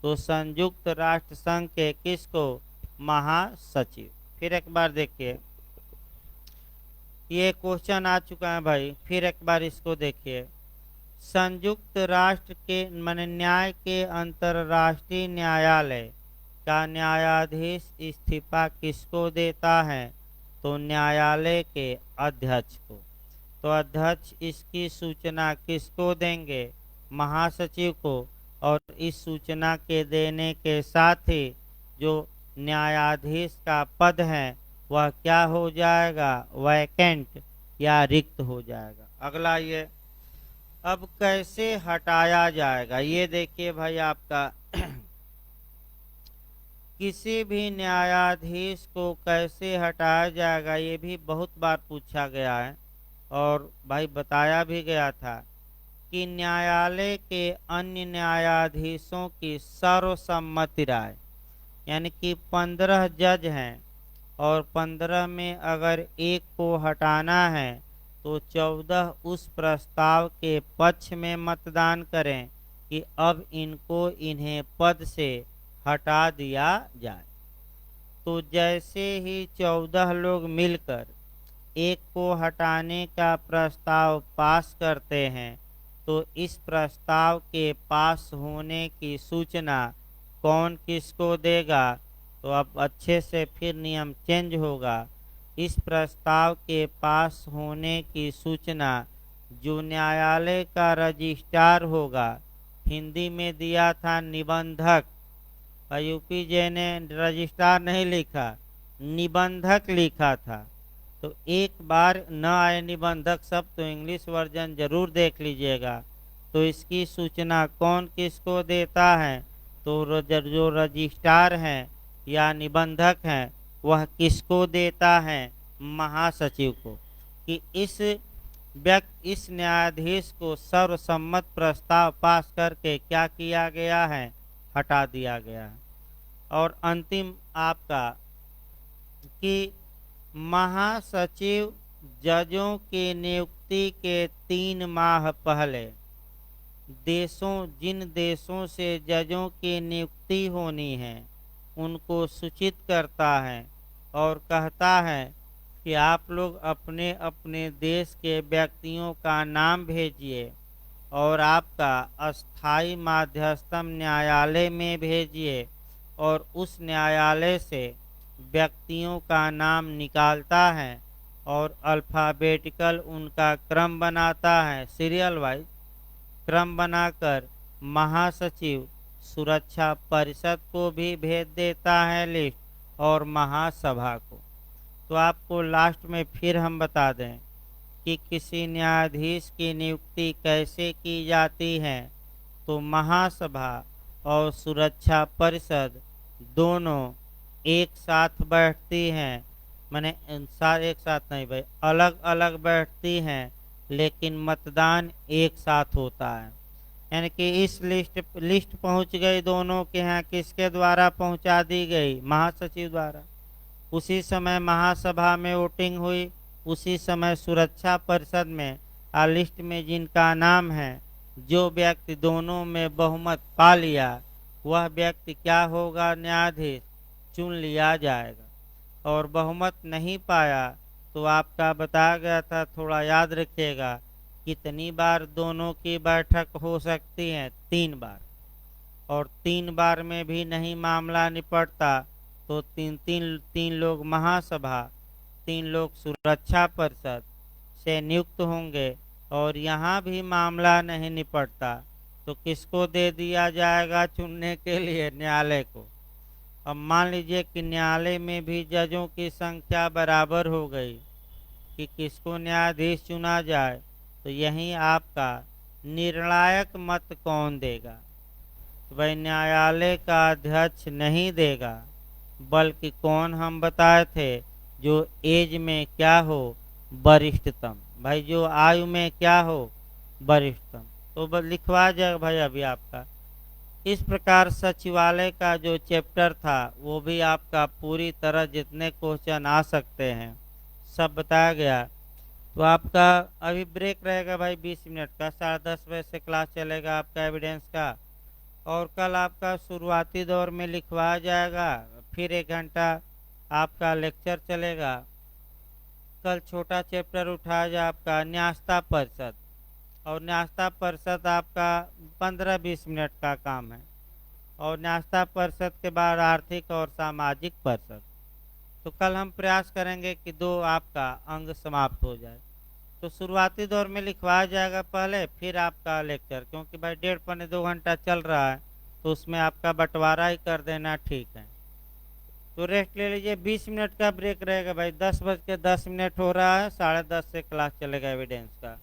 तो संयुक्त राष्ट्र संघ के किसको, महासचिव। फिर एक बार देखिए, ये क्वेश्चन आ चुका है भाई, फिर एक बार इसको देखिए। संयुक्त राष्ट्र के माने न्याय के अंतर्राष्ट्रीय न्यायालय का न्यायाधीश इस्तीफा किसको देता है, तो न्यायालय के अध्यक्ष को। तो अध्यक्ष इसकी सूचना किसको देंगे, महासचिव को, और इस सूचना के देने के साथ ही जो न्यायाधीश का पद है वह क्या हो जाएगा, वैकेंट या रिक्त हो जाएगा। अगला ये, अब कैसे हटाया जाएगा, ये देखिए भाई आपका किसी भी न्यायाधीश को कैसे हटाया जाएगा, ये भी बहुत बार पूछा गया है और भाई बताया भी गया था कि न्यायालय के अन्य न्यायाधीशों की सर्वसम्मति राय, यानी कि 15 जज हैं और 15 में अगर एक को हटाना है तो 14 उस प्रस्ताव के पक्ष में मतदान करें कि अब इन्हें पद से हटा दिया जाए। तो जैसे ही 14 लोग मिलकर एक को हटाने का प्रस्ताव पास करते हैं तो इस प्रस्ताव के पास होने की सूचना कौन किसको देगा, तो अब अच्छे से फिर नियम चेंज होगा। इस प्रस्ताव के पास होने की सूचना जो न्यायालय का रजिस्ट्रार होगा, हिंदी में दिया था निबंधक, यूपी जे ने रजिस्ट्रार नहीं लिखा, निबंधक लिखा था। तो एक बार न आए निबंधक सब तो इंग्लिश वर्जन जरूर देख लीजिएगा। तो इसकी सूचना कौन किसको देता है, तो जो रजिस्ट्रार हैं या निबंधक हैं वह किसको देता है, महासचिव को, कि इस न्यायाधीश को सर्वसम्मत प्रस्ताव पास करके क्या किया गया है, हटा दिया गया है। और अंतिम आपका कि महासचिव जजों की नियुक्ति के 3 माह पहले जिन देशों से जजों की नियुक्ति होनी है उनको सूचित करता है और कहता है कि आप लोग अपने अपने देश के व्यक्तियों का नाम भेजिए और आपका अस्थाई माध्यस्थम न्यायालय में भेजिए और उस न्यायालय से व्यक्तियों का नाम निकालता है और अल्फ़ाबेटिकल उनका क्रम बनाता है, सीरियल वाइज क्रम बनाकर महासचिव सुरक्षा परिषद को भी भेज देता है लिस्ट और महासभा को। तो आपको लास्ट में फिर हम बता दें कि किसी न्यायाधीश की नियुक्ति कैसे की जाती है, तो महासभा और सुरक्षा परिषद दोनों एक साथ बैठती हैं, माने एक साथ नहीं भाई, अलग अलग बैठती हैं, लेकिन मतदान एक साथ होता है। यानी कि इस लिस्ट पहुंच गई दोनों के यहाँ, किसके द्वारा पहुंचा दी गई, महासचिव द्वारा। उसी समय महासभा में वोटिंग हुई, उसी समय सुरक्षा परिषद में लिस्ट में जिनका नाम है, जो व्यक्ति दोनों में बहुमत पा लिया वह व्यक्ति क्या होगा, न्यायाधीश चुन लिया जाएगा। और बहुमत नहीं पाया तो आपका बताया गया था, थोड़ा याद रखिएगा, कितनी बार दोनों की बैठक हो सकती है, 3 बार। और 3 बार में भी नहीं मामला निपटता तो तीन लोग महासभा, 3 लोग सुरक्षा परिषद से नियुक्त होंगे। और यहाँ भी मामला नहीं निपटता तो किसको दे दिया जाएगा चुनने के लिए, न्यायालय को। अब मान लीजिए कि न्यायालय में भी जजों की संख्या बराबर हो गई कि किसको न्यायाधीश चुना जाए, तो यहीं आपका निर्णायक मत कौन देगा, तो भाई न्यायालय का अध्यक्ष नहीं देगा, बल्कि कौन हम बताए थे, जो एज में क्या हो, वरिष्ठतम, भाई जो आयु में क्या हो, वरिष्ठतम। तो बस लिखवा जाएगा भाई अभी आपका। इस प्रकार सचिवालय का जो चैप्टर था वो भी आपका पूरी तरह जितने क्वेश्चन आ सकते हैं सब बताया गया। तो आपका अभी ब्रेक रहेगा भाई 20 मिनट का, 10:30 बजे से क्लास चलेगा आपका एविडेंस का। और कल आपका शुरुआती दौर में लिखवाया जाएगा, फिर 1 घंटा आपका लेक्चर चलेगा। कल छोटा चैप्टर उठाया जाए आपका न्यास्ता परिषद, और न्यास्ता परिषद आपका 15-20 मिनट का काम है। और न्यास्ता परिषद के बाद आर्थिक और सामाजिक परिषद। तो कल हम प्रयास करेंगे कि 2 आपका अंग समाप्त हो जाए। तो शुरुआती दौर में लिखवाया जाएगा पहले, फिर आपका लेक्चर, क्योंकि भाई 1.5-2 घंटा चल रहा है, तो उसमें आपका बंटवारा ही कर देना ठीक है। तो रेस्ट ले लीजिए, 20 मिनट का ब्रेक रहेगा भाई। 10:10 हो रहा है, 10:30 से क्लास चलेगा एविडेंस का।